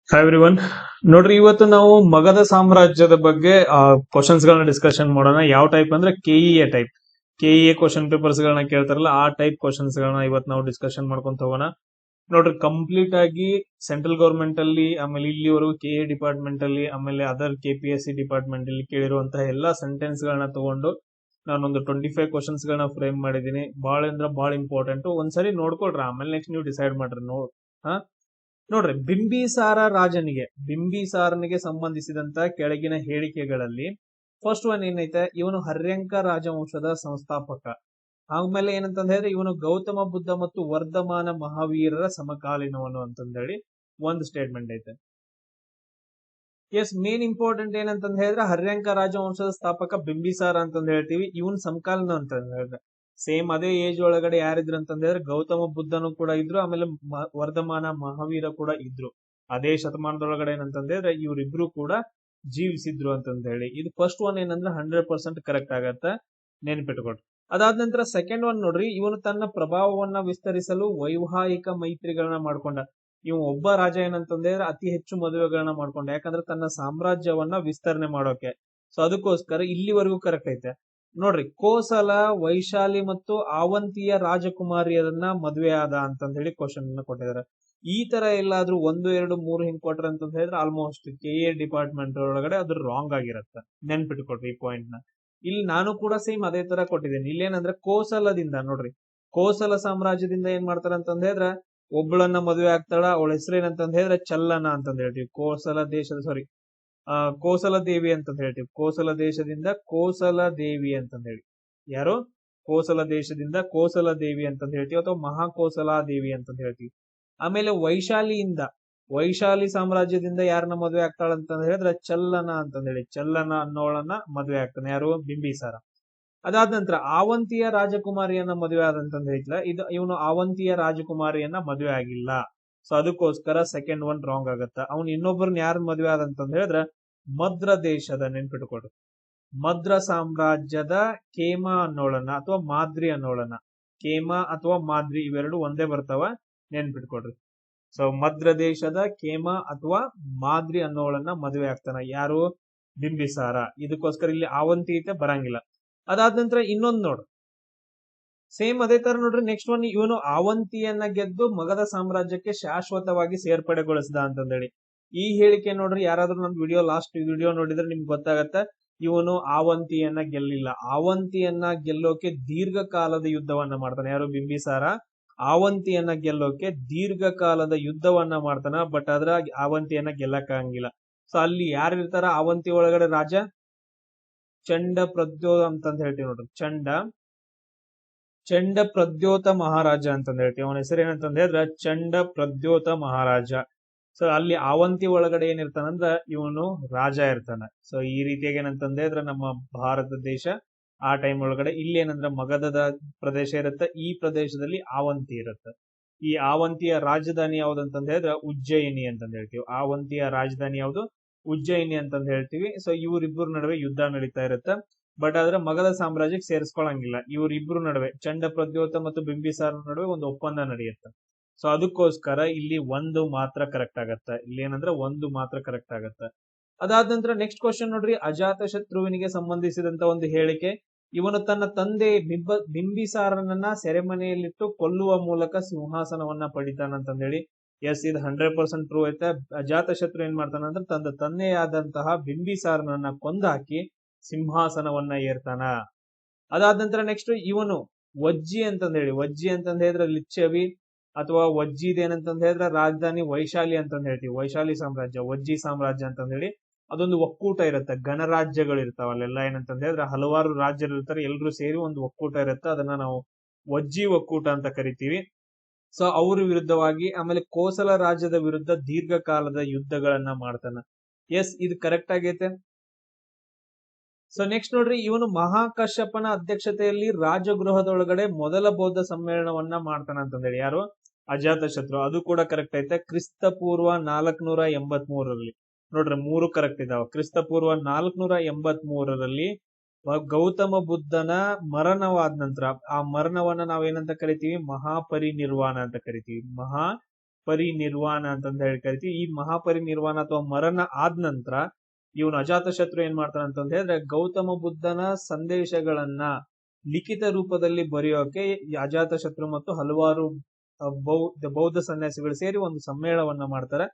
Hi everyone. ನೋಡ್ರಿ, ಇವತ್ತು ನಾವು ಮಗಧ ಸಾಮ್ರಾಜ್ಯದ ಬಗ್ಗೆ ಕ್ವಶನ್ಸ್ ಗಳನ್ನ ಡಿಸ್ಕಷನ್ ಮಾಡೋಣ. ಯಾವ ಟೈಪ್ ಅಂದ್ರೆ KEA type. KEA question papers ಗಳನ್ನ ಕೇಳ್ತಾರಲ್ಲ, ಆ ಟೈಪ್ ಕ್ವಶನ್ಸ್ ಗಳನ್ನ ಇವತ್ತು ನಾವು ಡಿಸ್ಕಷನ್ ಮಾಡ್ಕೊಂತ ಹೋಗೋಣ. ನೋಡ್ರಿ, ಕಂಪ್ಲೀಟ್ ಆಗಿ ಸೆಂಟ್ರಲ್ ಗವರ್ಮೆಂಟ್ ಅಲ್ಲಿ, ಆಮೇಲೆ ಇಲ್ಲಿವರೆಗೂ ಕೆಎ ಡಿಪಾರ್ಟ್ಮೆಂಟ್ ಅಲ್ಲಿ, ಆಮೇಲೆ ಅದರ್ ಕೆಪಿಎಸ್ಸಿ ಡಿಪಾರ್ಟ್ಮೆಂಟ್ ಅಲ್ಲಿ ಕೇಳಿರುವಂತಹ ಎಲ್ಲಾ ಸೆಂಟೆನ್ಸ್ ಗಳನ್ನ ತಗೊಂಡು ನಾನೊಂದು 25 ಕ್ವಶನ್ಸ್ ಗಳನ್ನ ಫ್ರೇಮ್ ಮಾಡಿದೀನಿ. ಬಾಳ ಅಂದ್ರೆ ಬಾಳ ಇಂಪಾರ್ಟೆಂಟ್. ಒಂದ್ಸರಿ ನೋಡ್ಕೊಳ್ರಿ, ಆಮೇಲೆ ನೆಕ್ಸ್ಟ್ ನೀವು ಡಿಸೈಡ್ ಮಾಡ್ರಿ. ಹಾ ನೋಡ್ರಿ, ಬಿಂಬಿಸಾರನಿಗೆ ಸಂಬಂಧಿಸಿದಂತ ಕೆಳಗಿನ ಹೇಳಿಕೆಗಳಲ್ಲಿ ಫಸ್ಟ್ ಒನ್ ಏನೈತೆ, ಇವನು ಹರ್ಯಂಕ ರಾಜವಂಶದ ಸಂಸ್ಥಾಪಕ. ಆಮೇಲೆ ಏನಂತಂದ ಹೇಳಿದ್ರೆ ಇವನು ಗೌತಮ ಬುದ್ಧ ಮತ್ತು ವರ್ಧಮಾನ ಮಹಾವೀರರ ಸಮಕಾಲೀನವನು ಅಂತಂದೇಳಿ ಒಂದು ಸ್ಟೇಟ್ಮೆಂಟ್ ಐತೆ. ಎಸ್, ಮೇನ್ ಇಂಪಾರ್ಟೆಂಟ್ ಏನಂತಂದ ಹೇಳಿದ್ರೆ ಹರ್ಯಂಕ ರಾಜವಂಶದ ಸ್ಥಾಪಕ ಬಿಂಬಿಸಾರ ಅಂತಂದ ಹೇಳ್ತೀವಿ. ಇವನ್ ಸಮಕಾಲೀನ ಅಂತ ಹೇಳಿದ್ರೆ ಸೇಮ್ ಅದೇ ಏಜ್ ಒಳಗಡೆ ಯಾರಿದ್ರು ಅಂತಂದ ಹೇಳಿದ್ರೆ ಗೌತಮ ಬುದ್ಧನು ಕೂಡ ಇದ್ರು, ಆಮೇಲೆ ವರ್ಧಮಾನ ಮಹಾವೀರ ಕೂಡ ಇದ್ರು. ಅದೇ ಶತಮಾನದೊಳಗಡೆ ಏನಂತಂದ ಹೇಳಿದ್ರೆ ಇವರಿಬ್ರು ಕೂಡ ಜೀವಿಸಿದ್ರು ಅಂತಂದ ಹೇಳಿ. ಇದು ಫಸ್ಟ್ ಒನ್ ಏನಂದ್ರೆ 100% ಕರೆಕ್ಟ್ ಆಗತ್ತ, ನೆನ್ಪಿಟ್ಕೊಡ್ರಿ. ಅದಾದ ನಂತರ ಸೆಕೆಂಡ್ ಒನ್ ನೋಡ್ರಿ, ಇವನು ತನ್ನ ಪ್ರಭಾವವನ್ನ ವಿಸ್ತರಿಸಲು ವೈವಾಹಿಕ ಮೈತ್ರಿಗಳನ್ನ ಮಾಡ್ಕೊಂಡ. ಇವ್ ಒಬ್ಬ ರಾಜ ಏನಂತಂದ್ರೆ ಅತಿ ಹೆಚ್ಚು ಮದುವೆಗಳನ್ನ ಮಾಡ್ಕೊಂಡ, ಯಾಕಂದ್ರೆ ತನ್ನ ಸಾಮ್ರಾಜ್ಯವನ್ನ ವಿಸ್ತರಣೆ ಮಾಡೋಕೆ. ಸೊ ಅದಕ್ಕೋಸ್ಕರ ಇಲ್ಲಿವರೆಗೂ ಕರೆಕ್ಟ್ ಐತೆ. ನೋಡ್ರಿ, ಕೋಸಲ, ವೈಶಾಲಿ ಮತ್ತು ಆವಂತಿಯ ರಾಜಕುಮಾರಿಯರನ್ನ ಮದುವೆ ಆದ ಅಂತಂದ ಹೇಳಿ ಕ್ವಶನ್ ಅನ್ನ ಕೊಟ್ಟಿದ್ದಾರೆ. ಈ ತರ ಎಲ್ಲಾದ್ರೂ 1, 2, 3 ಹಿಂಗ್ ಕೊಟ್ರ ಅಂತ ಹೇಳಿದ್ರೆ ಆಲ್ಮೋಸ್ಟ್ ಕೆಎ ಡಿಪಾರ್ಟ್ಮೆಂಟ್ ಒಳಗಡೆ ಅದು ರಾಂಗ್ ಆಗಿರತ್ತೆ. ನೆನ್ಪಿಟ್ಕೊಡ್ರಿ ಈ ಪಾಯಿಂಟ್ ನ. ಇಲ್ಲಿ ನಾನು ಕೂಡ ಸೇಮ್ ಅದೇ ತರ ಕೊಟ್ಟಿದ್ದೇನೆ. ಇಲ್ಲೇನಂದ್ರೆ ಕೋಸಲದಿಂದ, ನೋಡ್ರಿ, ಕೋಸಲ ಸಾಮ್ರಾಜ್ಯದಿಂದ ಏನ್ ಮಾಡ್ತಾರ ಅಂತಂದ ಹೇಳಿದ್ರೆ ಒಬ್ಬಳನ್ನ ಮದುವೆ ಆಗ್ತಾಳ. ಅವಳ ಹೆಸರು ಏನಂತಂದ ಹೇಳಿದ್ರೆ ಚಲ್ಲನ ಅಂತಂದ ಹೇಳ್ತೀವಿ. ಕೋಸಲ ದೇವಿ ಅಂತಂದ ಹೇಳ್ತೀವಿ. ಕೋಸಲ ದೇಶದಿಂದ ಕೋಸಲ ದೇವಿ ಅಂತಂದ ಹೇಳಿ, ಯಾರು ಕೋಸಲ ದೇಶದಿಂದ ಕೋಸಲ ದೇವಿ ಅಂತಂದ ಹೇಳ್ತೀವಿ, ಅಥವಾ ಮಹಾಕೋಸಲ ದೇವಿ ಅಂತಂದ ಹೇಳ್ತೀವಿ. ಆಮೇಲೆ ವೈಶಾಲಿ ಸಾಮ್ರಾಜ್ಯದಿಂದ ಯಾರನ್ನ ಮದುವೆ ಆಗ್ತಾಳ ಅಂತಂದ ಹೇಳಿದ್ರೆ ಚಲ್ಲನ ಅಂತಂದ ಹೇಳಿ, ಚಲ್ಲನ ಅನ್ನೋಳನ್ನ ಮದುವೆ ಆಗ್ತಾನೆ, ಯಾರು ಬಿಂಬಿಸಾರ. ಅದಾದ ನಂತರ ಆವಂತಿಯ ರಾಜಕುಮಾರಿಯನ್ನ ಮದುವೆ ಆದಂತಂದ ಹೇಳಿಲ್ಲ, ಇವನು ಆವಂತಿಯ ರಾಜಕುಮಾರಿಯನ್ನ ಮದುವೆ ಆಗಿಲ್ಲ. ಸೊ ಅದಕ್ಕೋಸ್ಕರ ಸೆಕೆಂಡ್ ಒನ್ ರಾಂಗ್ ಆಗತ್ತ. ಅವ್ನು ಇನ್ನೊಬ್ಬರನ್ನ ಯಾರು ಮದುವೆ ಆದಂತಂದ ಹೇಳಿದ್ರೆ ಮದ್ರ ದೇಶದ, ನೆನ್ಪಿಟ್ಕೊಡ್ರಿ, ಮದ್ರ ಸಾಮ್ರಾಜ್ಯದ ಕೇಮ ಅನ್ನೋಳನ್ನ ಅಥವಾ ಮಾದ್ರಿ ಅನ್ನೋಳನ್ನ. ಕೇಮ ಅಥವಾ ಮಾದ್ರಿ ಇವೆರಡು ಒಂದೇ ಬರ್ತಾವ, ನೆನ್ಪಿಟ್ಕೊಡ್ರಿ. ಸೊ ಮದ್ರ ದೇಶದ ಕೇಮ ಅಥವಾ ಮಾದ್ರಿ ಅನ್ನೋಳನ್ನ ಮದುವೆ ಆಗ್ತಾನ, ಯಾರು ಬಿಂಬಿಸಾರ. ಇದಕ್ಕೋಸ್ಕರ ಇಲ್ಲಿ ಆವಂತಿ ಐತೆ, ಬರಂಗಿಲ್ಲ. ಅದಾದ ನಂತರ ಇನ್ನೊಂದು ನೋಡ್ರಿ, ಸೇಮ್ ಅದೇ ತರ ನೋಡ್ರಿ, ನೆಕ್ಸ್ಟ್ ಒನ್, ಇವನು ಆವಂತಿಯನ್ನ ಗೆದ್ದು ಮಗಧ ಸಾಮ್ರಾಜ್ಯಕ್ಕೆ ಶಾಶ್ವತವಾಗಿ ಸೇರ್ಪಡೆಗೊಳಿಸಿದ ಅಂತಂದೇಳಿ. ಈ ಹೇಳಿಕೆ ನೋಡ್ರಿ, ಯಾರಾದ್ರೂ ನನ್ನ ಲಾಸ್ಟ್ ವಿಡಿಯೋ ನೋಡಿದ್ರೆ ನಿಮ್ಗೆ ಗೊತ್ತಾಗತ್ತ, ಇವನು ಆವಂತಿಯನ್ನ ಗೆಲ್ಲಿಲ್ಲ. ಆವಂತಿಯನ್ನ ಗೆಲ್ಲೋಕೆ ದೀರ್ಘಕಾಲದ ಯುದ್ಧವನ್ನ ಮಾಡ್ತಾನೆ, ಯಾರು ಬಿಂಬಿಸಾರ. ಆವಂತಿಯನ್ನ ಗೆಲ್ಲೋಕೆ ದೀರ್ಘಕಾಲದ ಯುದ್ಧವನ್ನ ಮಾಡ್ತಾನ, ಬಟ್ ಆದ್ರ ಆವಂತಿಯನ್ನ ಗೆಲ್ಲಕ್ಕಾಗಂಗಿಲ್ಲ. ಸೊ ಅಲ್ಲಿ ಯಾರು ಇರ್ತಾರ ಆವಂತಿ ಒಳಗಡೆ ರಾಜ, ಚಂಡ ಪ್ರದ್ಯೋತ ಅಂತಂದ ಹೇಳ್ತೀವಿ ನೋಡ್ರಿ. ಚಂಡ ಪ್ರದ್ಯೋತ ಮಹಾರಾಜ ಅಂತಂದ ಹೇಳ್ತೀವಿ. ಅವನ ಹೆಸರು ಏನಂತಂದ ಹೇಳಿದ್ರೆ ಚಂಡ ಪ್ರದ್ಯೋತ ಮಹಾರಾಜ. ಸೊ ಅಲ್ಲಿ ಆವಂತಿ ಒಳಗಡೆ ಏನಿರ್ತಾನಂದ್ರ ಇವನು ರಾಜ ಇರ್ತಾನ. ಸೊ ಈ ರೀತಿಯಾಗಿ ಏನಂತಂದ ಹೇಳಿದ್ರೆ ನಮ್ಮ ಭಾರತ ದೇಶ ಆ ಟೈಮ್ ಒಳಗಡೆ ಇಲ್ಲಿ ಏನಂದ್ರ ಮಗಧದ ಪ್ರದೇಶ ಇರುತ್ತೆ, ಈ ಪ್ರದೇಶದಲ್ಲಿ ಆವಂತಿ ಇರುತ್ತೆ. ಈ ಆವಂತಿಯ ರಾಜಧಾನಿ ಯಾವ್ದಂತಂದ ಹೇಳಿದ್ರೆ ಉಜ್ಜಯಿನಿ ಅಂತಂದ ಹೇಳ್ತೀವಿ. ಆವಂತಿಯ ರಾಜಧಾನಿ ಯಾವ್ದು, ಉಜ್ಜಯಿನಿ ಅಂತಂದ ಹೇಳ್ತೀವಿ. ಸೊ ಇವರಿಬ್ಬರ ನಡುವೆ ಯುದ್ಧ ನಡೀತಾ ಇರುತ್ತೆ, ಬಟ್ ಆದ್ರೆ ಮಗಧ ಸಾಮ್ರಾಜ್ಯಕ್ಕೆ ಸೇರಿಸ್ಕೊಳಂಗಿಲ್ಲ. ಇವರಿಬ್ರು ನಡುವೆ, ಚಂಡ ಪ್ರದ್ಯೋತ ಮತ್ತು ಬಿಂಬಿಸಾರ ನಡುವೆ ಒಂದು ಒಪ್ಪಂದ ನಡೆಯುತ್ತೆ. ಸೊ ಅದಕ್ಕೋಸ್ಕರ ಇಲ್ಲಿ ಒಂದು ಮಾತ್ರ ಕರೆಕ್ಟ್ ಆಗತ್ತೆ. ಇಲ್ಲಿ ಏನಂದ್ರೆ ಒಂದು ಮಾತ್ರ ಕರೆಕ್ಟ್ ಆಗತ್ತೆ. ಅದಾದ ನಂತರ ನೆಕ್ಸ್ಟ್ ಕ್ವಶನ್ ನೋಡ್ರಿ, ಅಜಾತ ಶತ್ರುವಿನಿಗೆ ಸಂಬಂಧಿಸಿದಂತ ಒಂದು ಹೇಳಿಕೆ. ಇವನು ತನ್ನ ತಂದೆ ಬಿಂಬಿಸಾರನನ್ನ ಸೆರೆಮನೆಯಲ್ಲಿಟ್ಟು ಕೊಲ್ಲುವ ಮೂಲಕ ಸಿಂಹಾಸನವನ್ನ ಪಡಿತಾನಂತಂದೇಳಿ. ಎಸ್, ಇದು 100% ಟ್ರೂ ಐತೆ. ಅಜಾತ ಶತ್ರು ಏನ್ ಮಾಡ್ತಾನಂದ್ರೆ ತನ್ನ ತಂದೆಯಾದಂತಹ ಬಿಂಬಿಸಾರನನ್ನ ಕೊಂದಾಕಿ ಸಿಂಹಾಸನವನ್ನ ಏರ್ತಾನ. ಅದಾದ ನಂತರ ನೆಕ್ಸ್ಟ್ ಇವನು ವಜ್ಜಿ ಅಂತಂದ ಹೇಳಿದ್ರೆ ಲಿಚ್ಚವಿ ಅಥವಾ ವಜ್ಜಿದ್ ಏನಂತಂದ ಹೇಳಿದ್ರೆ ರಾಜಧಾನಿ ವೈಶಾಲಿ ಅಂತಂದ ಹೇಳ್ತೀವಿ. ವೈಶಾಲಿ ಸಾಮ್ರಾಜ್ಯ, ವಜ್ಜಿ ಸಾಮ್ರಾಜ್ಯ ಅಂತಂದ ಹೇಳಿ ಅದೊಂದು ಒಕ್ಕೂಟ ಇರುತ್ತೆ. ಗಣರಾಜ್ಯಗಳು ಇರ್ತಾವ ಅಲ್ಲೆಲ್ಲ. ಏನಂತಂದ ಹೇಳಿದ್ರೆ ಹಲವಾರು ರಾಜ್ಯರು ಇರ್ತಾರೆ, ಎಲ್ರು ಸೇರಿ ಒಂದು ಒಕ್ಕೂಟ ಇರುತ್ತೆ. ಅದನ್ನ ನಾವು ವಜ್ಜಿ ಒಕ್ಕೂಟ ಅಂತ ಕರಿತೀವಿ. ಸೊ ಅವ್ರ ವಿರುದ್ಧವಾಗಿ, ಆಮೇಲೆ ಕೋಸಲ ರಾಜ್ಯದ ವಿರುದ್ಧ ದೀರ್ಘಕಾಲದ ಯುದ್ಧಗಳನ್ನ ಮಾಡ್ತಾನ. ಎಸ್, ಇದು ಕರೆಕ್ಟ್ ಆಗೈತೆ. ಸೊ ನೆಕ್ಸ್ಟ್ ನೋಡ್ರಿ, ಇವನು ಮಹಾಕಶ್ಯಪನ ಅಧ್ಯಕ್ಷತೆಯಲ್ಲಿ ರಾಜಗೃಹದೊಳಗಡೆ ಮೊದಲ ಬೌದ್ಧ ಸಮ್ಮೇಳನವನ್ನ ಮಾಡ್ತಾನ ಅಂತಂದೇಳಿ, ಯಾರು ಅಜಾತ ಶತ್ರು. ಅದು ಕೂಡ ಕರೆಕ್ಟ್ ಐತೆ. ಕ್ರಿಸ್ತ ಪೂರ್ವ 483ರಲ್ಲಿ ನೋಡ್ರಿ, 3 ಕರೆಕ್ಟ್ ಇದಾವ. ಕ್ರಿಸ್ತ ಪೂರ್ವ 483ರಲ್ಲಿ ಗೌತಮ ಬುದ್ಧನ ಮರಣವಾದ ನಂತರ, ಆ ಮರಣವನ್ನ ನಾವೇನಂತ ಕರಿತೀವಿ, ಮಹಾಪರಿನಿರ್ವಾಣ ಅಂತ ಕರಿತೀವಿ. ಪರಿನಿರ್ವಾಣ ಅಂತಂದ ಹೇಳಿ ಕರಿತೀವಿ. ಈ ಮಹಾಪರಿನಿರ್ವಾಣ ಅಥವಾ ಮರಣ ಆದ ನಂತರ ಇವನು ಅಜಾತಶತ್ರು ಏನ್ ಮಾಡ್ತಾನೆ ಅಂತಂದ ಹೇಳಿದ್ರೆ ಗೌತಮ ಬುದ್ಧನ ಸಂದೇಶಗಳನ್ನ ಲಿಖಿತ ರೂಪದಲ್ಲಿ ಬರೆಯೋಕೆ ಈ ಅಜಾತಶತ್ರು ಮತ್ತು ಹಲವಾರು ಬೌದ್ಧ ಸನ್ಯಾಸಿಗಳು ಸೇರಿ ಒಂದು ಸಮ್ಮೇಳನವನ್ನ ಮಾಡ್ತಾರೆ.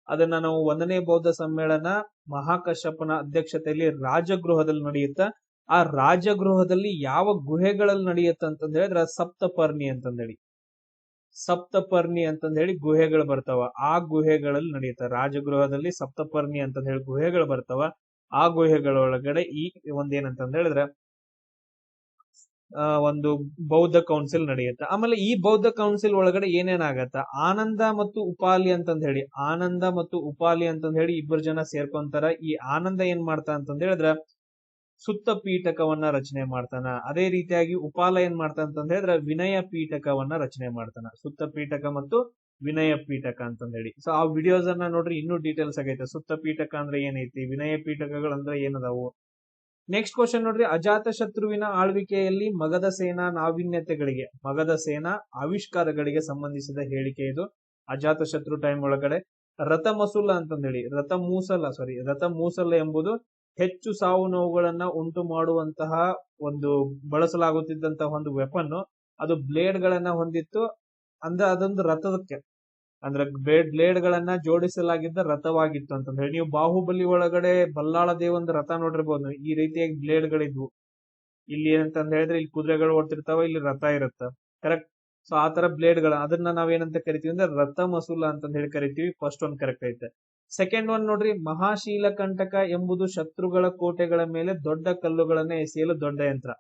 ಅದನ್ನ ನಾವು 1ನೇ ಬೌದ್ಧ ಸಮ್ಮೇಳನ ಮಹಾಕಶ್ಯಪನ ಅಧ್ಯಕ್ಷತೆಯಲ್ಲಿ ರಾಜಗೃಹದಲ್ಲಿ ನಡೆಯುತ್ತೆ. ಆ ರಾಜಗೃಹದಲ್ಲಿ ಯಾವ ಗುಹೆಗಳಲ್ಲಿ ನಡೆಯುತ್ತೆ ಅಂತಂದ ಹೇಳಿದ್ರೆ ಸಪ್ತಪರ್ಣಿ ಅಂತಂದೇಳಿ ಗುಹೆಗಳು ಬರ್ತಾವ. ಆ ಗುಹೆಗಳಲ್ಲಿ ನಡೆಯುತ್ತೆ. ರಾಜಗೃಹದಲ್ಲಿ ಸಪ್ತಪರ್ಣಿ ಅಂತ ಹೇಳಿ ಗುಹೆಗಳು ಬರ್ತಾವ. ಆ ಗುಹೆಗಳೊಳಗಡೆ ಈ ಒಂದೇನಂತಂದ ಹೇಳಿದ್ರೆ ಒಂದು ಬೌದ್ಧ ಕೌನ್ಸಿಲ್ ನಡೆಯುತ್ತೆ. ಆಮೇಲೆ ಈ ಬೌದ್ಧ ಕೌನ್ಸಿಲ್ ಒಳಗಡೆ ಏನೇನಾಗತ್ತ, ಆನಂದ ಮತ್ತು ಉಪಾಲಿ ಅಂತಂದ ಹೇಳಿ ಇಬ್ಬರು ಜನ ಸೇರ್ಕೊಂತಾರ. ಈ ಆನಂದ ಏನ್ ಮಾಡ್ತಾ ಅಂತಂದ ಹೇಳಿದ್ರೆ ಸುತ್ತ ಪೀಠಕವನ್ನ ರಚನೆ ಮಾಡ್ತಾನ. ಅದೇ ರೀತಿಯಾಗಿ ಉಪಾಲ ಏನ್ ಮಾಡ್ತಾ ಅಂತಂದ ಹೇಳಿದ್ರೆ ವಿನಯ ಪೀಠಕವನ್ನ ರಚನೆ ಮಾಡ್ತಾನ. ಸುತ್ತ ಪೀಠಕ ಮತ್ತು ವಿನಯ ಪೀಠಕ ಅಂತಂದ ಹೇಳಿ. ಸೊ ಆ ವಿಡಿಯೋಸ್ ಅನ್ನ ನೋಡ್ರಿ, ಇನ್ನೂ ಡೀಟೇಲ್ಸ್ ಆಗೈತೆ. ಸುತ್ತ ಪೀಠಕ ಅಂದ್ರೆ ಏನೈತಿ, ವಿನಯ ಪೀಠಕಗಳಂದ್ರೆ ಏನದಾವು. ನೆಕ್ಸ್ಟ್ ಕ್ವಶನ್ ನೋಡ್ರಿ, ಅಜಾತ ಶತ್ರುವಿನ ಆಳ್ವಿಕೆಯಲ್ಲಿ ಮಗಧ ಸೇನಾ ನಾವೀನ್ಯತೆಗಳಿಗೆ, ಮಗಧ ಸೇನಾ ಆವಿಷ್ಕಾರಗಳಿಗೆ ಸಂಬಂಧಿಸಿದ ಹೇಳಿಕೆ ಇದು. ಅಜಾತ ಶತ್ರು ಟೈಮ್ ಒಳಗಡೆ ರಥಮಸೂಲ ಅಂತಂದೇಳಿ, ರಥಮೂಸಲ ಎಂಬುದು ಹೆಚ್ಚು ಸಾವು ನೋವುಗಳನ್ನ ಉಂಟು ಮಾಡುವಂತಹ ಒಂದು ಬಳಸಲಾಗುತ್ತಿದ್ದಂತಹ ಒಂದು ವೆಪನ್. ಅದು ಬ್ಲೇಡ್ ಗಳನ್ನ ಹೊಂದಿತ್ತು. ಅಂದ್ರೆ ಅದೊಂದು ರಥಕ್ಕೆ ಅಂದ್ರೆ ಬ್ಲೇಡ್ ಗಳನ್ನ ಜೋಡಿಸಲಾಗಿದ್ದ ರಥವಾಗಿತ್ತು ಅಂತ ಹೇಳಿ. ನೀವು ಬಾಹುಬಲಿ ಒಳಗಡೆ ಬಲ್ಲಾಳ ದೇವಂದ ರಥ ನೋಡಿರ್ಬೋದು. ಈ ರೀತಿಯಾಗಿ ಬ್ಲೇಡ್ ಗಳಿದ್ವು. ಇಲ್ಲಿ ಏನಂತ ಹೇಳಿದ್ರೆ ಇಲ್ಲಿ ಕುದುರೆಗಳು ಓಡ್ತಿರ್ತಾವ, ಇಲ್ಲಿ ರಥ ಇರುತ್ತ. ಕರೆಕ್ಟ್. ಸೊ ಆ ತರ ಬ್ಲೇಡ್ ಗಳ ಅದನ್ನ ನಾವೇನಂತ ಕರಿತೀವಿ ಅಂದ್ರೆ ರಥ ಮಸೂಲ ಅಂತ ಹೇಳಿ ಕರಿತೀವಿ. ಫಸ್ಟ್ ಒನ್ ಕರೆಕ್ಟ್ ಐತೆ. ಸೆಕೆಂಡ್ ಒನ್ ನೋಡ್ರಿ, ಮಹಾಶೀಲ ಕಂಟಕ ಎಂಬುದು ಶತ್ರುಗಳ ಕೋಟೆಗಳ ಮೇಲೆ ದೊಡ್ಡ ಕಲ್ಲುಗಳನ್ನ ಎಸೆಯಲು ದೊಡ್ಡ ಯಂತ್ರ.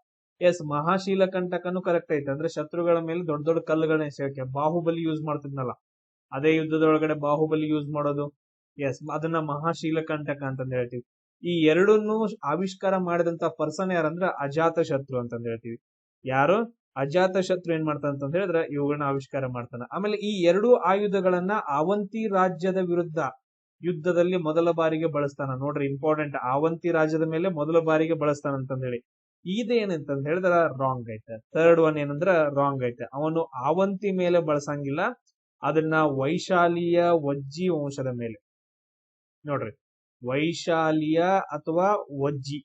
ಎಸ್, ಮಹಾಶೀಲ ಕಂಟಕನು ಕರೆಕ್ಟ್ ಐತೆ. ಅಂದ್ರೆ ಶತ್ರುಗಳ ಮೇಲೆ ದೊಡ್ಡ ದೊಡ್ಡ ಕಲ್ಲುಗಳನ್ನ ಎಸೆಯೋಕೆ ಬಾಹುಬಲಿ ಯೂಸ್ ಮಾಡ್ತಿದ್ನಲ್ಲ, ಅದೇ ಯುದ್ಧದೊಳಗಡೆ ಬಾಹುಬಲಿ ಯೂಸ್ ಮಾಡೋದು. ಎಸ್, ಅದನ್ನ ಮಹಾಶೀಲ ಕಂಟಕ ಅಂತಂದ ಹೇಳ್ತೀವಿ. ಈ ಎರಡನ್ನು ಆವಿಷ್ಕಾರ ಮಾಡಿದಂತ ಪರ್ಸನ್ ಯಾರಂದ್ರ ಅಜಾತ ಶತ್ರು ಅಂತಂದ ಹೇಳ್ತೀವಿ. ಯಾರು? ಅಜಾತ ಶತ್ರು ಏನ್ ಮಾಡ್ತಾನ ಅಂತ ಹೇಳಿದ್ರೆ ಇವುಗಳನ್ನ ಆವಿಷ್ಕಾರ ಮಾಡ್ತಾನ. ಆಮೇಲೆ ಈ ಎರಡೂ ಆಯುಧಗಳನ್ನ ಅವಂತಿ ರಾಜ್ಯದ ವಿರುದ್ಧ ಯುದ್ಧದಲ್ಲಿ ಮೊದಲ ಬಾರಿಗೆ ಬಳಸ್ತಾನ. ನೋಡ್ರಿ, ಇಂಪಾರ್ಟೆಂಟ್. ಅವಂತಿ ರಾಜ್ಯದ ಮೇಲೆ ಮೊದಲ ಬಾರಿಗೆ ಬಳಸ್ತಾನ ಅಂತಂದ ಹೇಳಿ. ಇದೇನಂತಂದ ಹೇಳಿದ್ರ ರಾಂಗ್ ಐತೆ. ಥರ್ಡ್ ಒನ್ ಏನಂದ್ರ ರಾಂಗ್ ಐತೆ. ಅವನು ಅವಂತಿ ಮೇಲೆ ಬಳಸಂಗಿಲ್ಲ, ಅದನ್ನ ವೈಶಾಲಿಯ ವಜ್ಜಿ ವಂಶದ ಮೇಲೆ. ನೋಡ್ರಿ, ವೈಶಾಲಿಯ ಅಥವಾ ವಜ್ಜಿ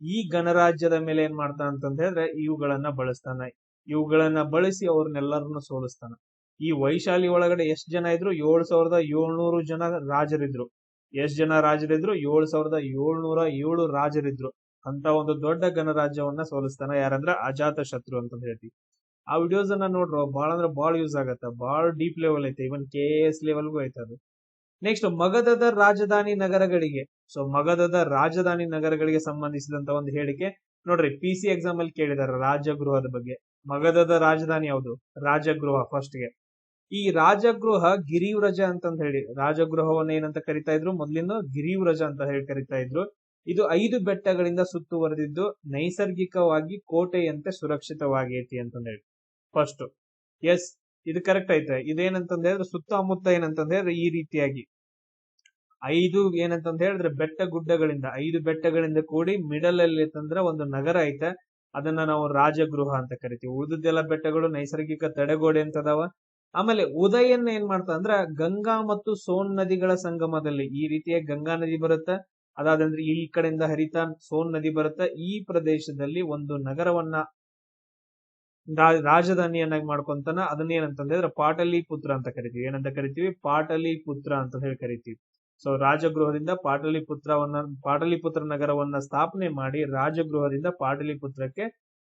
ಈ ಗಣರಾಜ್ಯದ ಮೇಲೆ ಏನ್ ಮಾಡ್ತಾನ ಅಂತಂದ ಹೇಳಿದ್ರೆ ಇವುಗಳನ್ನ ಬಳಸ್ತಾನ. ಇವುಗಳನ್ನ ಬಳಸಿ ಅವ್ರನ್ನೆಲ್ಲರನ್ನು ಸೋಲಿಸ್ತಾನ. ಈ ವೈಶಾಲಿ ಒಳಗಡೆ ಎಷ್ಟು ಜನ ಇದ್ರು? 7700 ಜನ ರಾಜರಿದ್ರು. ಎಷ್ಟು ಜನ ರಾಜರಿದ್ರು? 7707 ರಾಜರಿದ್ರು. ಅಂತ ಒಂದು ದೊಡ್ಡ ಗಣರಾಜ್ಯವನ್ನ ಸೋಲಿಸ್ತಾನ. ಯಾರಂದ್ರ ಅಜಾತ ಶತ್ರು ಅಂತ ಹೇಳ್ತೀವಿ. ಆ ವಿಡಿಯೋಸ್ ಅನ್ನ ನೋಡ್ರು, ಬಹಳ ಅಂದ್ರೆ ಬಹಳ ಯೂಸ್ ಆಗತ್ತ. ಬಹಳ ಡೀಪ್ ಲೆವೆಲ್ ಐತೆ, ಇವನ್ KS ಲೆವೆಲ್ಗೂ ಐತೆ ಅದು. ನೆಕ್ಸ್ಟ್, ಮಗಧದ ರಾಜಧಾನಿ ನಗರಗಳಿಗೆ. ಸೊ ಮಗಧದ ರಾಜಧಾನಿ ನಗರಗಳಿಗೆ ಸಂಬಂಧಿಸಿದಂತ ಒಂದು ಹೇಳಿಕೆ ನೋಡ್ರಿ. PC ಎಕ್ಸಾಮ್ ಅಲ್ಲಿ ಕೇಳಿದಾರೆ ರಾಜಗೃಹದ ಬಗ್ಗೆ. ಮಗಧದ ರಾಜಧಾನಿ ಯಾವುದು? ರಾಜಗೃಹ. ಫಸ್ಟ್ ಗೆ ಈ ರಾಜಗೃಹ ಗಿರಿವ್ರಜ ಅಂತಂದ ಹೇಳಿ, ರಾಜಗೃಹವನ್ನ ಏನಂತ ಕರಿತಾ ಇದ್ರು? ಮೊದ್ಲಿಂದ ಗಿರಿವ್ರಜ ಅಂತ ಹೇಳಿ ಕರಿತಾ ಇದ್ರು. ಇದು 5 ಬೆಟ್ಟಗಳಿಂದ ಸುತ್ತುವರೆದಿದ್ದು ನೈಸರ್ಗಿಕವಾಗಿ ಕೋಟೆಯಂತೆ ಸುರಕ್ಷಿತವಾಗೈತಿ ಅಂತಂದ ಹೇಳಿ. ಫಸ್ಟ್ ಎಸ್, ಇದು ಕರೆಕ್ಟ್ ಐತೆ. ಇದೇನಂತಂದ ಹೇಳಿದ್ರೆ ಸುತ್ತಮುತ್ತ ಏನಂತಂದ ಹೇಳಿದ್ರೆ ಈ ರೀತಿಯಾಗಿ 5 ಏನಂತಂದ ಹೇಳಿದ್ರೆ ಬೆಟ್ಟ ಗುಡ್ಡಗಳಿಂದ 5 ಬೆಟ್ಟಗಳಿಂದ ಕೂಡಿ ಮಿಡಲ್ ಅಲ್ಲಿ ಅಂತಂದ್ರೆ ಒಂದು ನಗರ ಐತೆ. ಅದನ್ನ ನಾವು ರಾಜಗೃಹ ಅಂತ ಕರಿತೀವಿ. ಉಳಿದೆಲ್ಲ ಬೆಟ್ಟಗಳು ನೈಸರ್ಗಿಕ ತಡೆಗೋಡೆ ಅಂತ ಅದಾವ. ಆಮೇಲೆ ಉದಯನ್ನ ಏನ್ ಮಾಡ್ತಾ ಅಂದ್ರ ಗಂಗಾ ಮತ್ತು ಸೋನ್ ನದಿಗಳ ಸಂಗಮದಲ್ಲಿ, ಈ ರೀತಿಯ ಗಂಗಾ ನದಿ ಬರುತ್ತೆ, ಅದಾದಂದ್ರೆ ಈ ಕಡೆಯಿಂದ ಹರಿತಾ ಸೋನ್ ನದಿ ಬರುತ್ತೆ. ಈ ಪ್ರದೇಶದಲ್ಲಿ ಒಂದು ನಗರವನ್ನ ರಾಜಧಾನಿಯನ್ನಾಗಿ ಮಾಡ್ಕೊಂತಾನ. ಅದನ್ನೇನಂತಂದ್ರೆ ಪಾಟಲಿಪುತ್ರ ಅಂತ ಕರಿತೀವಿ. ಏನಂತ ಕರಿತೀವಿ? ಪಾಟಲಿಪುತ್ರ ಅಂತ ಹೇಳಿ ಕರಿತೀವಿ. ಸೊ ರಾಜಗೃಹದಿಂದ ಪಾಟಲಿಪುತ್ರ ನಗರವನ್ನ ಸ್ಥಾಪನೆ ಮಾಡಿ ರಾಜಗೃಹದಿಂದ ಪಾಟಲಿಪುತ್ರಕ್ಕೆ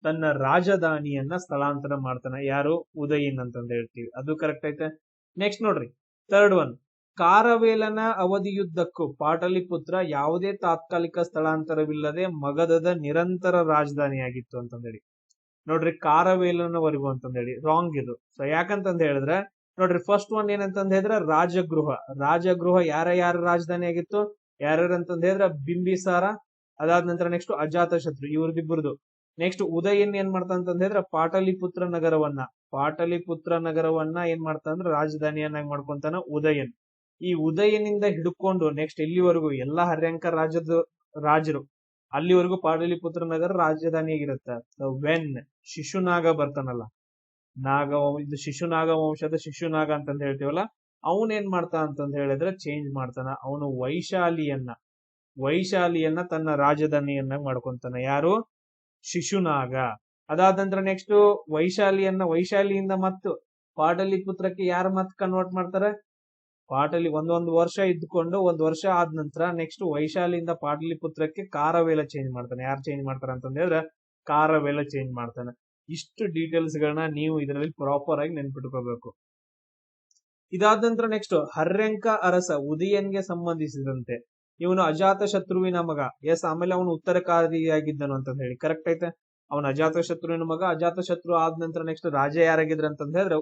ತನ್ನ ರಾಜಧಾನಿಯನ್ನ ಸ್ಥಳಾಂತರ ಮಾಡ್ತಾನ. ಯಾರು? ಉದಯನ್ ಅಂತಂದ ಹೇಳ್ತೀವಿ. ಅದು ಕರೆಕ್ಟ್ ಐತೆ. ನೆಕ್ಸ್ಟ್ ನೋಡ್ರಿ, ಥರ್ಡ್ ಒನ್, ಕಾರವೇಲನ ಅವಧಿಯುದ್ದಕ್ಕೂ ಪಾಟಲಿಪುತ್ರ ಯಾವುದೇ ತಾತ್ಕಾಲಿಕ ಸ್ಥಳಾಂತರವಿಲ್ಲದೆ ಮಗಧದ ನಿರಂತರ ರಾಜಧಾನಿಯಾಗಿತ್ತು ಅಂತಂದೇಳಿ. ನೋಡ್ರಿ, ಕಾರವೇಲನವರೆಗೂ ಅಂತಂದೇಳಿ ರಾಂಗ್ ಇದು. ಸೊ ಯಾಕಂತಂದ ಹೇಳಿದ್ರೆ ನೋಡ್ರಿ, ಫಸ್ಟ್ ಒನ್ ಏನಂತಂದ ಹೇಳಿದ್ರೆ ರಾಜಗೃಹ ಯಾರ ರಾಜಧಾನಿ ಆಗಿತ್ತು? ಯಾರ್ಯಾರಂತಂದ ಹೇಳಿದ್ರೆ ಬಿಂಬಿಸಾರ, ಅದಾದ ನಂತರ ನೆಕ್ಸ್ಟ್ ಅಜಾತ ಶತ್ರು, ಇವ್ರದಿಬ್ಬರದು. ನೆಕ್ಸ್ಟ್ ಉದಯನ್ ಏನ್ ಮಾಡ್ತಾ ಅಂತಂದ ಹೇಳಿದ್ರೆ ಪಾಟಲಿಪುತ್ರ ನಗರವನ್ನ ಏನ್ ಮಾಡ್ತಾ ಅಂದ್ರೆ ರಾಜಧಾನಿಯನ್ನಾಗಿ ಮಾಡ್ಕೊಂತಾನ ಉದಯನ್. ಈ ಉದಯನಿಂದ ಹಿಡ್ಕೊಂಡು ನೆಕ್ಸ್ಟ್ ಇಲ್ಲಿವರೆಗೂ ಎಲ್ಲಾ ಹರ್ಯಾಂಕ ರಾಜರು ಅಲ್ಲಿವರೆಗೂ ಪಾಟಲಿಪುತ್ರ ನಗರ ರಾಜಧಾನಿಯಾಗಿರುತ್ತೆ. ವೆನ್ ಶಿಶುನಾಗ ಬರ್ತಾನಲ್ಲ, ಇದು ಶಿಶುನಾಗ ವಂಶದ ಶಿಶುನಾಗ ಅಂತಂದ ಹೇಳ್ತೀವಲ್ಲ, ಅವನ್ ಏನ್ ಮಾಡ್ತಾನ ಅಂತಂದ ಹೇಳಿದ್ರೆ ಚೇಂಜ್ ಮಾಡ್ತಾನ. ಅವನು ವೈಶಾಲಿಯನ್ನ ತನ್ನ ರಾಜಧಾನಿಯನ್ನಾಗಿ ಮಾಡ್ಕೊಂತಾನ. ಯಾರು? ಶಿಶುನಾಗ. ಅದಾದ ನಂತರ ನೆಕ್ಸ್ಟ್ ವೈಶಾಲಿಯಿಂದ ಮತ್ತು ಪಾಟಲಿಪುತ್ರಕ್ಕೆ ಯಾರು ಮತ್ ಕನ್ವರ್ಟ್ ಮಾಡ್ತಾರೆ? ಒಂದೊಂದು ವರ್ಷ ಇದ್ಕೊಂಡು ಒಂದ್ ವರ್ಷ ಆದ ನಂತರ ನೆಕ್ಸ್ಟ್ ವೈಶಾಲಿಯಿಂದ ಪಾಟಲಿಪುತ್ರಕ್ಕೆ ಕಾರವೇಲ ಚೇಂಜ್ ಮಾಡ್ತಾನೆ. ಯಾರು ಚೇಂಜ್ ಮಾಡ್ತಾರ ಅಂತ ಹೇಳಿದ್ರೆ ಕಾರವೇಲ ಚೇಂಜ್ ಮಾಡ್ತಾನೆ. ಇಷ್ಟು ಡೀಟೇಲ್ಸ್ ಗಳನ್ನ ನೀವು ಇದರಲ್ಲಿ ಪ್ರಾಪರ್ ಆಗಿ ನೆನ್ಪಿಟ್ಕೋಬೇಕು. ಇದಾದ ನಂತರ ನೆಕ್ಸ್ಟ್ ಹರ್ಯಂಕ ಅರಸ ಉದಯನ್ಗೆ ಸಂಬಂಧಿಸಿದಂತೆ ಇವನು ಅಜಾತ ಶತ್ರುವಿನ ಮಗ. ಎಸ್, ಆಮೇಲೆ ಅವನು ಉತ್ತರಕಾರಿಯಾಗಿದ್ದನು ಅಂತ ಹೇಳಿ ಕರೆಕ್ಟ್ ಐತೆ. ಅವನು ಅಜಾತ ಶತ್ರುವಿನ ಮಗ. ಅಜಾತ ಶತ್ರು ಆದ ನಂತರ ನೆಕ್ಸ್ಟ್ ರಾಜ ಯಾರಾಗಿದ್ರ ಅಂತಂದ ಹೇಳಿದ್ರೆ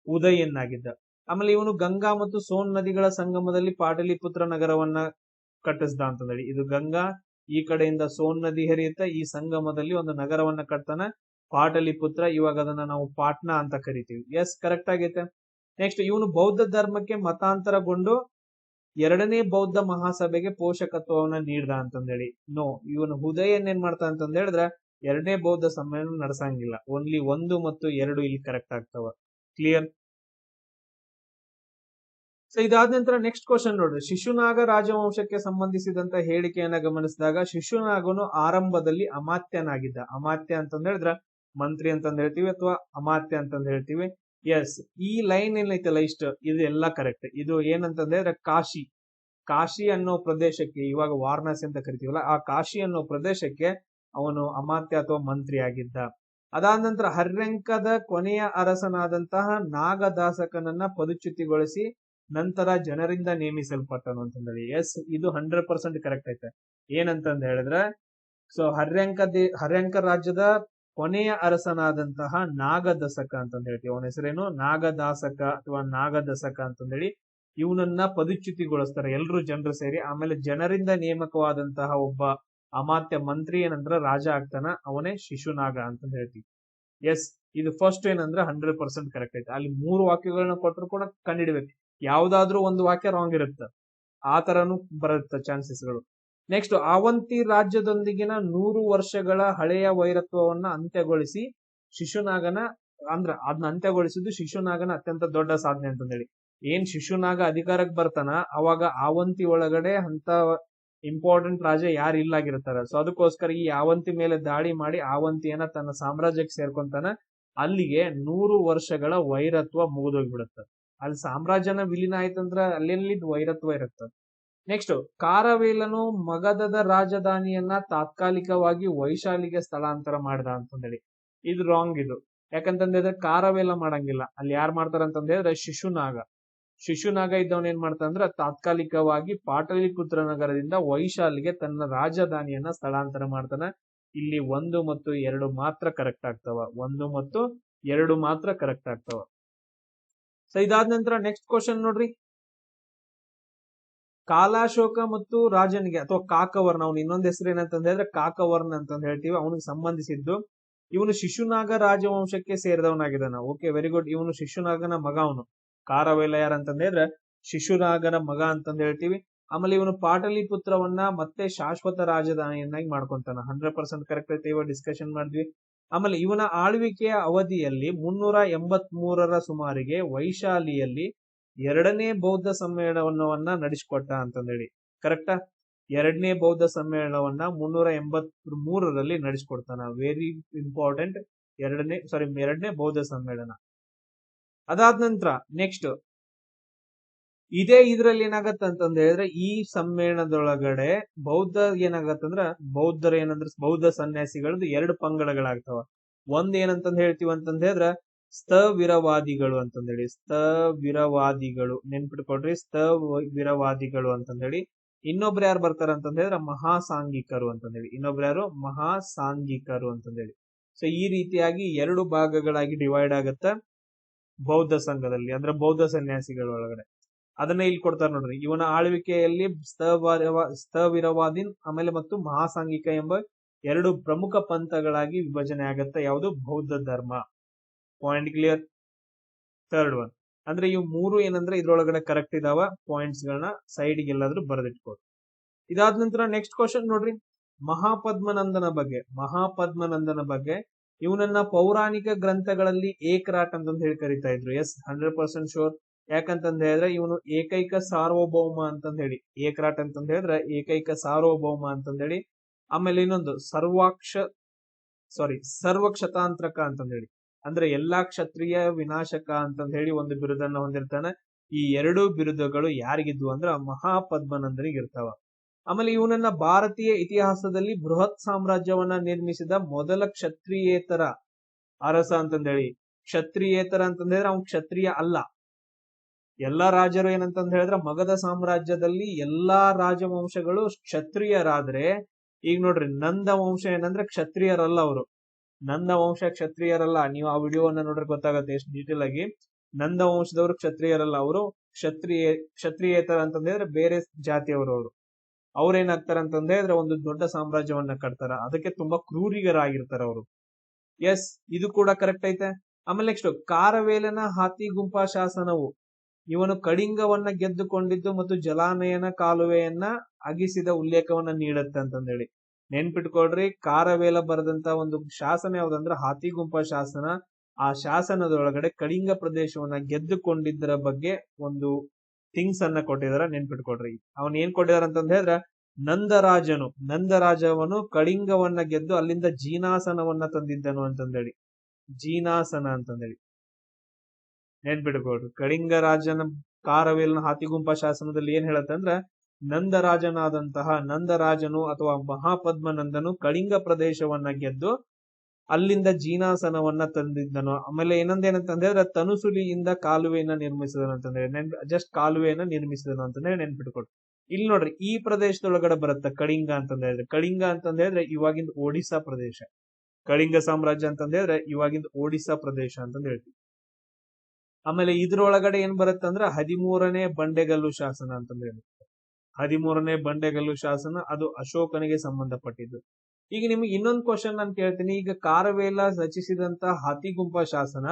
ಉದಯನ್ ಆಗಿದ್ದ. ಆಮೇಲೆ ಇವನು ಗಂಗಾ ಮತ್ತು ಸೋನ್ ನದಿಗಳ ಸಂಗಮದಲ್ಲಿ ಪಾಟಲಿಪುತ್ರ ನಗರವನ್ನ ಕಟ್ಟಿಸ್ದ ಅಂತ ಹೇಳಿ. ಇದು ಗಂಗಾ, ಈ ಕಡೆಯಿಂದ ಸೋನ್ ನದಿ ಹರಿಯುತ್ತ, ಈ ಸಂಗಮದಲ್ಲಿ ಒಂದು ನಗರವನ್ನ ಕಟ್ತಾನ ಪಾಟಲಿಪುತ್ರ. ಇವಾಗ ಅದನ್ನ ನಾವು ಪಾಟ್ನಾ ಅಂತ ಕರಿತೀವಿ. ಎಸ್, ಕರೆಕ್ಟ್ ಆಗೈತೆ. ನೆಕ್ಸ್ಟ್ ಇವನು ಬೌದ್ಧ ಧರ್ಮಕ್ಕೆ ಮತಾಂತರಗೊಂಡು ಎರಡನೇ ಬೌದ್ಧ ಮಹಾಸಭೆಗೆ ಪೋಷಕತ್ವವನ್ನ ನೀಡ್ದ ಅಂತಂದೇಳಿ. ಇವನು ಉದಯನ್ ಏನ್ ಮಾಡ್ತಾ ಅಂತಂದ ಹೇಳಿದ್ರೆ ಎರಡನೇ ಬೌದ್ಧ ಸಮ್ಮೇಳನ ನಡೆಸಂಗಿಲ್ಲ. ಓನ್ಲಿ 1 ಮತ್ತು 2 ಇಲ್ಲಿ ಕರೆಕ್ಟ್ ಆಗ್ತಾವ. ಕ್ಲಿಯರ್? ಸೊ ಇದಾದ ನಂತರ ನೆಕ್ಸ್ಟ್ ಕ್ವಶನ್ ನೋಡ್ರಿ. ಶಿಶುನಾಗ ರಾಜವಂಶಕ್ಕೆ ಸಂಬಂಧಿಸಿದಂತ ಹೇಳಿಕೆಯನ್ನ ಗಮನಿಸಿದಾಗ ಶಿಶುನಾಗನು ಆರಂಭದಲ್ಲಿ ಅಮಾತ್ಯನಾಗಿದ್ದ. ಅಮಾತ್ಯ ಅಂತಂದ ಹೇಳಿದ್ರ ಮಂತ್ರಿ ಅಂತಂದ ಹೇಳ್ತೀವಿ ಅಥವಾ ಅಮಾತ್ಯ ಅಂತಂದ ಹೇಳ್ತೀವಿ. ಎಸ್, ಈ ಲೈನ್ ಏನೈತಲ್ಲ ಇದು ಎಲ್ಲ ಕರೆಕ್ಟ್. ಇದು ಏನಂತಂದ್ರೆ ಕಾಶಿ ಅನ್ನೋ ಪ್ರದೇಶಕ್ಕೆ, ಇವಾಗ ವಾರಣಾಸಿ ಅಂತ ಕರಿತೀವಲ್ಲ, ಆ ಕಾಶಿ ಅನ್ನೋ ಪ್ರದೇಶಕ್ಕೆ ಅವನು ಅಮಾತ್ಯ ಅಥವಾ ಮಂತ್ರಿ ಆಗಿದ್ದ. ಅದಾದ ನಂತರ ಹರ್ಯಂಕದ ಕೊನೆಯ ಅರಸನಾದಂತಹ ನಾಗದಾಸಕನನ್ನ ಪದಚ್ಯುತಿಗೊಳಿಸಿ ನಂತರ ಜನರಿಂದ ನೇಮಿಸಲ್ಪಟ್ಟನು ಅಂತಂದೇಳಿ. ಎಸ್, ಇದು 100% ಕರೆಕ್ಟ್ ಐತೆ. ಏನಂತಂದ ಹೇಳಿದ್ರೆ ಸೊ ಹರ್ಯಂಕ ರಾಜ್ಯದ ಕೊನೆಯ ಅರಸನಾದಂತಹ ನಾಗದಸಕ ಅಂತಂದ ಹೇಳ್ತೀವಿ. ಅವನ ಹೆಸರೇನು? ನಾಗದಾಸಕ ಅಥವಾ ನಾಗದಸಕ ಅಂತಂದೇಳಿ. ಇವನನ್ನ ಪದಚ್ಯುತಿಗೊಳಿಸ್ತಾರೆ ಎಲ್ರು ಜನರು ಸೇರಿ. ಆಮೇಲೆ ಜನರಿಂದ ನೇಮಕವಾದಂತಹ ಒಬ್ಬ ಅಮಾತ್ಯ ಮಂತ್ರಿ ಏನಂದ್ರ ರಾಜ ಆಗ್ತಾನ, ಅವನೇ ಶಿಶುನಾಗ ಅಂತ ಹೇಳ್ತೀವಿ. ಎಸ್, ಇದು ಫಸ್ಟ್ ಏನಂದ್ರೆ 100% ಕರೆಕ್ಟ್ ಐತೆ. ಅಲ್ಲಿ 3 ವಾಕ್ಯಗಳನ್ನ ಕೊಟ್ಟರು ಕೂಡ ಕಂಡಿಡ್ಬೇಕು. ಯಾವ್ದಾದ್ರೂ ಒಂದು ವಾಕ್ಯ ರಾಂಗ್ ಇರುತ್ತೆ, ಆ ತರನು ಬರುತ್ತೆ ಚಾನ್ಸಸ್ಗಳು. ನೆಕ್ಸ್ಟ್ ಅವಂತಿ ರಾಜ್ಯದೊಂದಿಗಿನ 100 ವರ್ಷಗಳ ಹಳೆಯ ವೈರತ್ವವನ್ನ ಅಂತ್ಯಗೊಳಿಸಿ ಅದನ್ನ ಅಂತ್ಯಗೊಳಿಸಿದ್ದು ಶಿಶುನಾಗನ ಅತ್ಯಂತ ದೊಡ್ಡ ಸಾಧನೆ ಅಂತಂದೇಳಿ. ಏನ್ ಶಿಶುನಾಗ ಅಧಿಕಾರಕ್ಕೆ ಬರ್ತಾನ ಅವಾಗ ಅವಂತಿ ಒಳಗಡೆ ಅಂತ ಇಂಪಾರ್ಟೆಂಟ್ ರಾಜ ಯಾರು ಇಲ್ಲಾಗಿರ್ತಾರ. ಸೊ ಅದಕ್ಕೋಸ್ಕರ ಈ ಅವಂತಿ ಮೇಲೆ ದಾಳಿ ಮಾಡಿ ಅವಂತಿಯನ್ನ ತನ್ನ ಸಾಮ್ರಾಜ್ಯಕ್ಕೆ ಸೇರ್ಕೊಂತಾನ. ಅಲ್ಲಿಗೆ 100 ವರ್ಷಗಳ ವೈರತ್ವ ಮುಗಿದೋಗ್ಬಿಡುತ್ತೆ. ಅಲ್ಲಿ ಸಾಮ್ರಾಜ್ಯನ ವಿಲೀನ ಆಯ್ತಂದ್ರ ಅಲ್ಲೆಲ್ಲಿದ್ ವೈರತ್ವ ಇರುತ್ತೆ. ನೆಕ್ಸ್ಟ್ ಕಾರವೇಲನು ಮಗಧದ ರಾಜಧಾನಿಯನ್ನ ತಾತ್ಕಾಲಿಕವಾಗಿ ವೈಶಾಲಿಗೆ ಸ್ಥಳಾಂತರ ಮಾಡ್ದ ಅಂತಂದೇಳಿ. ಇದು ರಾಂಗ್. ಇದು ಯಾಕಂತಂದ್ರೆ ಕಾರವೇಲ ಮಾಡಂಗಿಲ್ಲ. ಅಲ್ಲಿ ಯಾರು ಮಾಡ್ತಾರ ಅಂತಂದ್ರೆ ಶಿಶುನಾಗ ಇದ್ದವನ್ ಏನ್ ಮಾಡ್ತಾನಂದ್ರ ತಾತ್ಕಾಲಿಕವಾಗಿ ಪಾಟಲಿಪುತ್ರ ನಗರದಿಂದ ವೈಶಾಲಿಗೆ ತನ್ನ ರಾಜಧಾನಿಯನ್ನ ಸ್ಥಳಾಂತರ ಮಾಡ್ತಾನ. ಇಲ್ಲಿ 1 ಮತ್ತು 2 ಮಾತ್ರ ಕರೆಕ್ಟ್ ಆಗ್ತಾವ. 1 ಮತ್ತು 2 ಮಾತ್ರ ಕರೆಕ್ಟ್ ಆಗ್ತಾವ. ಸೊ ಇದಾದ ನಂತರ ನೆಕ್ಸ್ಟ್ ಕ್ವಶನ್ ನೋಡ್ರಿ. ಕಾಲಾಶೋಕ ಮತ್ತು ರಾಜನಿಗೆ ಅಥವಾ ಕಾಕವರ್ಣ, ಅವನು ಇನ್ನೊಂದ್ ಹೆಸರು ಏನಂತಂದ್ರೆ ಕಾಕವರ್ಣ ಅಂತಂದ ಹೇಳ್ತೀವಿ, ಅವನಿಗೆ ಸಂಬಂಧಿಸಿದ್ದು. ಇವನು ಶಿಶುನಾಗ ರಾಜವಂಶಕ್ಕೆ ಸೇರಿದವನಾಗಿದ್ದಾನ. Okay, very good. ಇವನು ಶಿಶುನಾಗನ ಮಗ. ಅವನು ಕಾರವೇಲ ಯಾರಂತಂದ್ರೆ ಶಿಶುನಾಗನ ಮಗ ಅಂತಂದ ಹೇಳ್ತೀವಿ. ಆಮೇಲೆ ಇವನು ಪಾಟಲಿಪುತ್ರವನ್ನ ಮತ್ತೆ ಶಾಶ್ವತ ರಾಜಧಾನಿಯನ್ನಾಗಿ ಮಾಡ್ಕೊಂತಾನ. 100% ಕರೆಕ್ಟ್ ಐತೆ. ಇವಾಗ ಡಿಸ್ಕಷನ್ ಮಾಡಿದ್ವಿ. ಆಮೇಲೆ ಇವನ ಆಳ್ವಿಕೆಯ ಅವಧಿಯಲ್ಲಿ 383ರ ಸುಮಾರಿಗೆ ವೈಶಾಲಿಯಲ್ಲಿ 2ನೇ ಬೌದ್ಧ ಸಮ್ಮೇಳನವನ್ನ ನಡೆಸಿಕೊಟ್ಟ ಅಂತಂದೇಳಿ. ಕರೆಕ್ಟಾ? 2ನೇ ಬೌದ್ಧ ಸಮ್ಮೇಳನವನ್ನ 383ರಲ್ಲಿ ನಡೆಸಿಕೊಡ್ತಾನ. Very important. 2ನೇ ಬೌದ್ಧ ಸಮ್ಮೇಳನ. ಅದಾದ ನಂತರ ನೆಕ್ಸ್ಟ್ ಇದ್ರಲ್ಲಿ ಏನಾಗತ್ತ ಅಂತಂದ ಹೇಳಿದ್ರೆ ಈ ಸಮ್ಮೇಳನದೊಳಗಡೆ ಬೌದ್ಧ ಸನ್ಯಾಸಿಗಳದ್ದು 2 ಪಂಗಡಗಳಾಗ್ತಾವ. ಒಂದ್ ಏನಂತಂದ ಹೇಳ್ತೀವಿ ಅಂತಂದ ಹೇಳಿದ್ರ ಸ್ಥವಿರವಾದಿಗಳು ಅಂತಂದೇಳಿ. ಸ್ಥವಿರವಾದಿಗಳು ನೆನ್ಪಿಟ್ಕೊಡ್ರಿ. ಸ್ಥವಿರವಾದಿಗಳು ಅಂತಂದೇಳಿ. ಇನ್ನೊಬ್ರು ಯಾರು ಬರ್ತಾರ ಅಂತಂದ ಹೇಳಿದ್ರೆ ಮಹಾಸಾಂಘಿಕರು ಅಂತಂದೇಳಿ. ಮಹಾಸಾಂಘಿಕರು ಅಂತಂದೇಳಿ. ಸೊ ಈ ರೀತಿಯಾಗಿ 2 ಭಾಗಗಳಾಗಿ ಡಿವೈಡ್ ಆಗತ್ತ ಬೌದ್ಧ ಸಂಘದಲ್ಲಿ, ಅಂದ್ರೆ ಬೌದ್ಧ ಸನ್ಯಾಸಿಗಳ ಒಳಗಡೆ. ಅದನ್ನ ಇಲ್ಲಿ ಕೊಡ್ತಾರೆ ನೋಡ್ರಿ. ಇವನ ಆಳ್ವಿಕೆಯಲ್ಲಿ ಸ್ಥವಿರವಾದಿನ್ ಆಮೇಲೆ ಮತ್ತು ಮಹಾಸಾಂಘಿಕ ಎಂಬ 2 ಪ್ರಮುಖ ಪಂಥಗಳಾಗಿ ವಿಭಜನೆ ಆಗತ್ತ. ಯಾವುದು? ಬೌದ್ಧ ಧರ್ಮ. Point clear? ಥರ್ಡ್ ಒನ್ ಅಂದ್ರೆ ಇವು 3 ಏನಂದ್ರೆ ಇದ್ರೊಳಗಡೆ ಕರೆಕ್ಟ್ ಇದಾವ. ಪಾಯಿಂಟ್ಸ್ ಗಳನ್ನ ಸೈಡ್ಗೆ ಎಲ್ಲಾದ್ರೂ ಬರೆದಿಟ್ಕೊಡಿ. ಇದಾದ ನಂತರ ನೆಕ್ಸ್ಟ್ ಕ್ವಶನ್ ನೋಡ್ರಿ. ಮಹಾಪದ್ಮನಂದನ ಬಗ್ಗೆ ಇವನನ್ನ ಪೌರಾಣಿಕ ಗ್ರಂಥಗಳಲ್ಲಿ ಏಕರಾಟ್ ಅಂತಂದು ಹೇಳಿ ಕರಿತಾ ಇದ್ರು. S, 100% sure. ಯಾಕಂತಂದ ಹೇಳಿದ್ರೆ ಇವನು ಏಕೈಕ ಸಾರ್ವಭೌಮ ಅಂತಂದ ಹೇಳಿ, ಏಕರಾಟ್ ಅಂತಂದ ಹೇಳಿದ್ರೆ ಏಕೈಕ ಸಾರ್ವಭೌಮ ಅಂತಂದ ಹೇಳಿ. ಆಮೇಲೆ ಇನ್ನೊಂದು ಸರ್ವಕ್ಷತಾಂತ್ರಕ ಅಂತಂದ ಹೇಳಿ, ಅಂದ್ರೆ ಎಲ್ಲಾ ಕ್ಷತ್ರಿಯ ವಿನಾಶಕ ಅಂತಂದ ಹೇಳಿ ಒಂದು ಬಿರುದನ್ನ ಹೊಂದಿರ್ತಾನೆ. ಈ ಎರಡೂ ಬಿರುದುಗಳು ಯಾರಿಗಿದ್ವು ಅಂದ್ರ ಮಹಾಪದ್ಮನಂದನಿಗೆ ಇರ್ತಾವ. ಆಮೇಲೆ ಇವನನ್ನ ಭಾರತೀಯ ಇತಿಹಾಸದಲ್ಲಿ ಬೃಹತ್ ಸಾಮ್ರಾಜ್ಯವನ್ನ ನಿರ್ಮಿಸಿದ ಮೊದಲ ಕ್ಷತ್ರಿಯೇತರ ಅರಸ ಅಂತಂದೇಳಿ. ಕ್ಷತ್ರಿಯೇತರ ಅಂತಂದ್ರೆ ಅವ್ನು ಕ್ಷತ್ರಿಯ ಅಲ್ಲ. ಎಲ್ಲಾ ರಾಜರು ಏನಂತಂದ ಹೇಳಿದ್ರೆ ಮಗಧ ಸಾಮ್ರಾಜ್ಯದಲ್ಲಿ ಎಲ್ಲಾ ರಾಜವಂಶಗಳು ಕ್ಷತ್ರಿಯರಾದ್ರೆ, ಈಗ ನೋಡ್ರಿ ನಂದ ವಂಶ ಏನಂದ್ರೆ ಕ್ಷತ್ರಿಯರಲ್ಲ ಅವರು. ನಂದ ವಂಶ ಕ್ಷತ್ರಿಯರಲ್ಲ. ನೀವು ಆ ವಿಡಿಯೋವನ್ನ ನೋಡ್ರೆ ಗೊತ್ತಾಗತ್ತೆ ಎಷ್ಟು ಡೀಟೇಲ್ ಆಗಿ. ನಂದ ವಂಶದವರು ಕ್ಷತ್ರಿಯರಲ್ಲ, ಅವರು ಕ್ಷತ್ರಿಯೇತರ ಅಂತಂದ್ರೆ ಬೇರೆ ಜಾತಿಯವರು. ಅವ್ರೇನಾಗ್ತಾರ ಅಂತಂದ್ರೆ ಒಂದು ದೊಡ್ಡ ಸಾಮ್ರಾಜ್ಯವನ್ನ ಕಟ್ತಾರ. ಅದಕ್ಕೆ ತುಂಬಾ ಕ್ರೂರಿಗರಾಗಿರ್ತಾರ ಅವರು. ಎಸ್, ಇದು ಕೂಡ ಕರೆಕ್ಟ್ ಐತೆ. ಆಮೇಲೆ ನೆಕ್ಸ್ಟ್, ಕಾರವೇಲನ ಹಾತಿಗುಂಪಾ ಶಾಸನವು ಇವನು ಕಳಿಂಗವನ್ನ ಗೆದ್ದುಕೊಂಡಿದ್ದು ಮತ್ತು ಜಲಾನಯನ ಕಾಲುವೆಯನ್ನ ಅಗಿಸಿದ ಉಲ್ಲೇಖವನ್ನ ನೀಡುತ್ತೆ ಅಂತಂದೇಳಿ ನೆನ್ಪಿಟ್ಕೊಳ್ರಿ. ಕಾರವೇಲ ಬರೆದಂತ ಒಂದು ಶಾಸನ ಯಾವ್ದಂದ್ರೆ ಹಾತಿಗುಂಪಾ ಶಾಸನ. ಆ ಶಾಸನದೊಳಗಡೆ ಕಳಿಂಗ ಪ್ರದೇಶವನ್ನ ಗೆದ್ದುಕೊಂಡಿದ್ದರ ಬಗ್ಗೆ ಒಂದು ಥಿಂಗ್ಸ್ ಅನ್ನ ಕೊಟ್ಟಿದಾರ, ನೆನ್ಪಿಟ್ಕೊಳ್ರಿ. ಅವನ್ ಏನ್ ಕೊಟ್ಟಿದಾರ ಅಂತಂದ ಹೇಳಿದ್ರೆ, ನಂದರಾಜವನು ಕಳಿಂಗವನ್ನ ಗೆದ್ದು ಅಲ್ಲಿಂದ ಜೀನಾಸನವನ್ನ ತಂದಿದ್ದನು ಅಂತಂದೇಳಿ. ಜೀನಾಸನ ಅಂತಂದೇಳಿ ನೆನ್ಪಿಟ್ಕೊಳ್ರಿ. ಕಳಿಂಗ ರಾಜನ ಕಾರವೇಲನ ಹಾತಿಗುಂಪಾ ಶಾಸನದಲ್ಲಿ ಏನ್ ಹೇಳತ್ತೆ ಅಂದ್ರ, ನಂದರಾಜನು ಅಥವಾ ಮಹಾಪದ್ಮನಂದನು ಕಳಿಂಗ ಪ್ರದೇಶವನ್ನ ಗೆದ್ದು ಅಲ್ಲಿಂದ ಜೀನಾಸನವನ್ನ ತಂದಿದ್ದನು. ಆಮೇಲೆ ಏನಂತಂದ್ರೆ ತನುಸುಲಿಯಿಂದ ಕಾಲುವೆಯನ್ನ ನಿರ್ಮಿಸಿದನು ಅಂತಂದ್ರೆ, ಜಸ್ಟ್ ಕಾಲುವೆಯನ್ನ ನಿರ್ಮಿಸಿದನು ಅಂತಂದ್ರೆ ನೆನ್ಪಿಟ್ಕೊಳ್ರಿ. ಇಲ್ಲಿ ನೋಡ್ರಿ, ಈ ಪ್ರದೇಶದೊಳಗಡೆ ಬರುತ್ತೆ ಕಳಿಂಗ ಅಂತಂದ ಹೇಳಿದ್ರೆ. ಕಳಿಂಗ ಅಂತಂದ ಹೇಳಿದ್ರೆ ಇವಾಗಿಂದ ಒಡಿಸ್ಸಾ ಪ್ರದೇಶ. ಕಳಿಂಗ ಸಾಮ್ರಾಜ್ಯ ಅಂತಂದ ಹೇಳಿದ್ರೆ ಇವಾಗಿಂದ ಒಡಿಸ್ಸಾ ಪ್ರದೇಶ ಅಂತಂದ ಹೇಳ್ತೀವಿ. ಆಮೇಲೆ ಇದ್ರೊಳಗಡೆ ಏನ್ ಬರುತ್ತೆ ಅಂದ್ರೆ 13ನೇ ಬಂಡೆಗಲ್ಲು ಶಾಸನ ಅಂತಂದ ಹೇಳಿ. 13ನೇ ಬಂಡೆಗಲ್ಲು ಶಾಸನ ಅದು ಅಶೋಕನಿಗೆ ಸಂಬಂಧಪಟ್ಟಿದ್ದು. ಈಗ ನಿಮ್ಗೆ ಇನ್ನೊಂದು ಕ್ವಶನ್ ನಾನು ಕೇಳ್ತೀನಿ. ಈಗ ಕಾರವೇಲ ರಚಿಸಿದಂತ ಹಾತಿಗುಂಪಾ ಶಾಸನ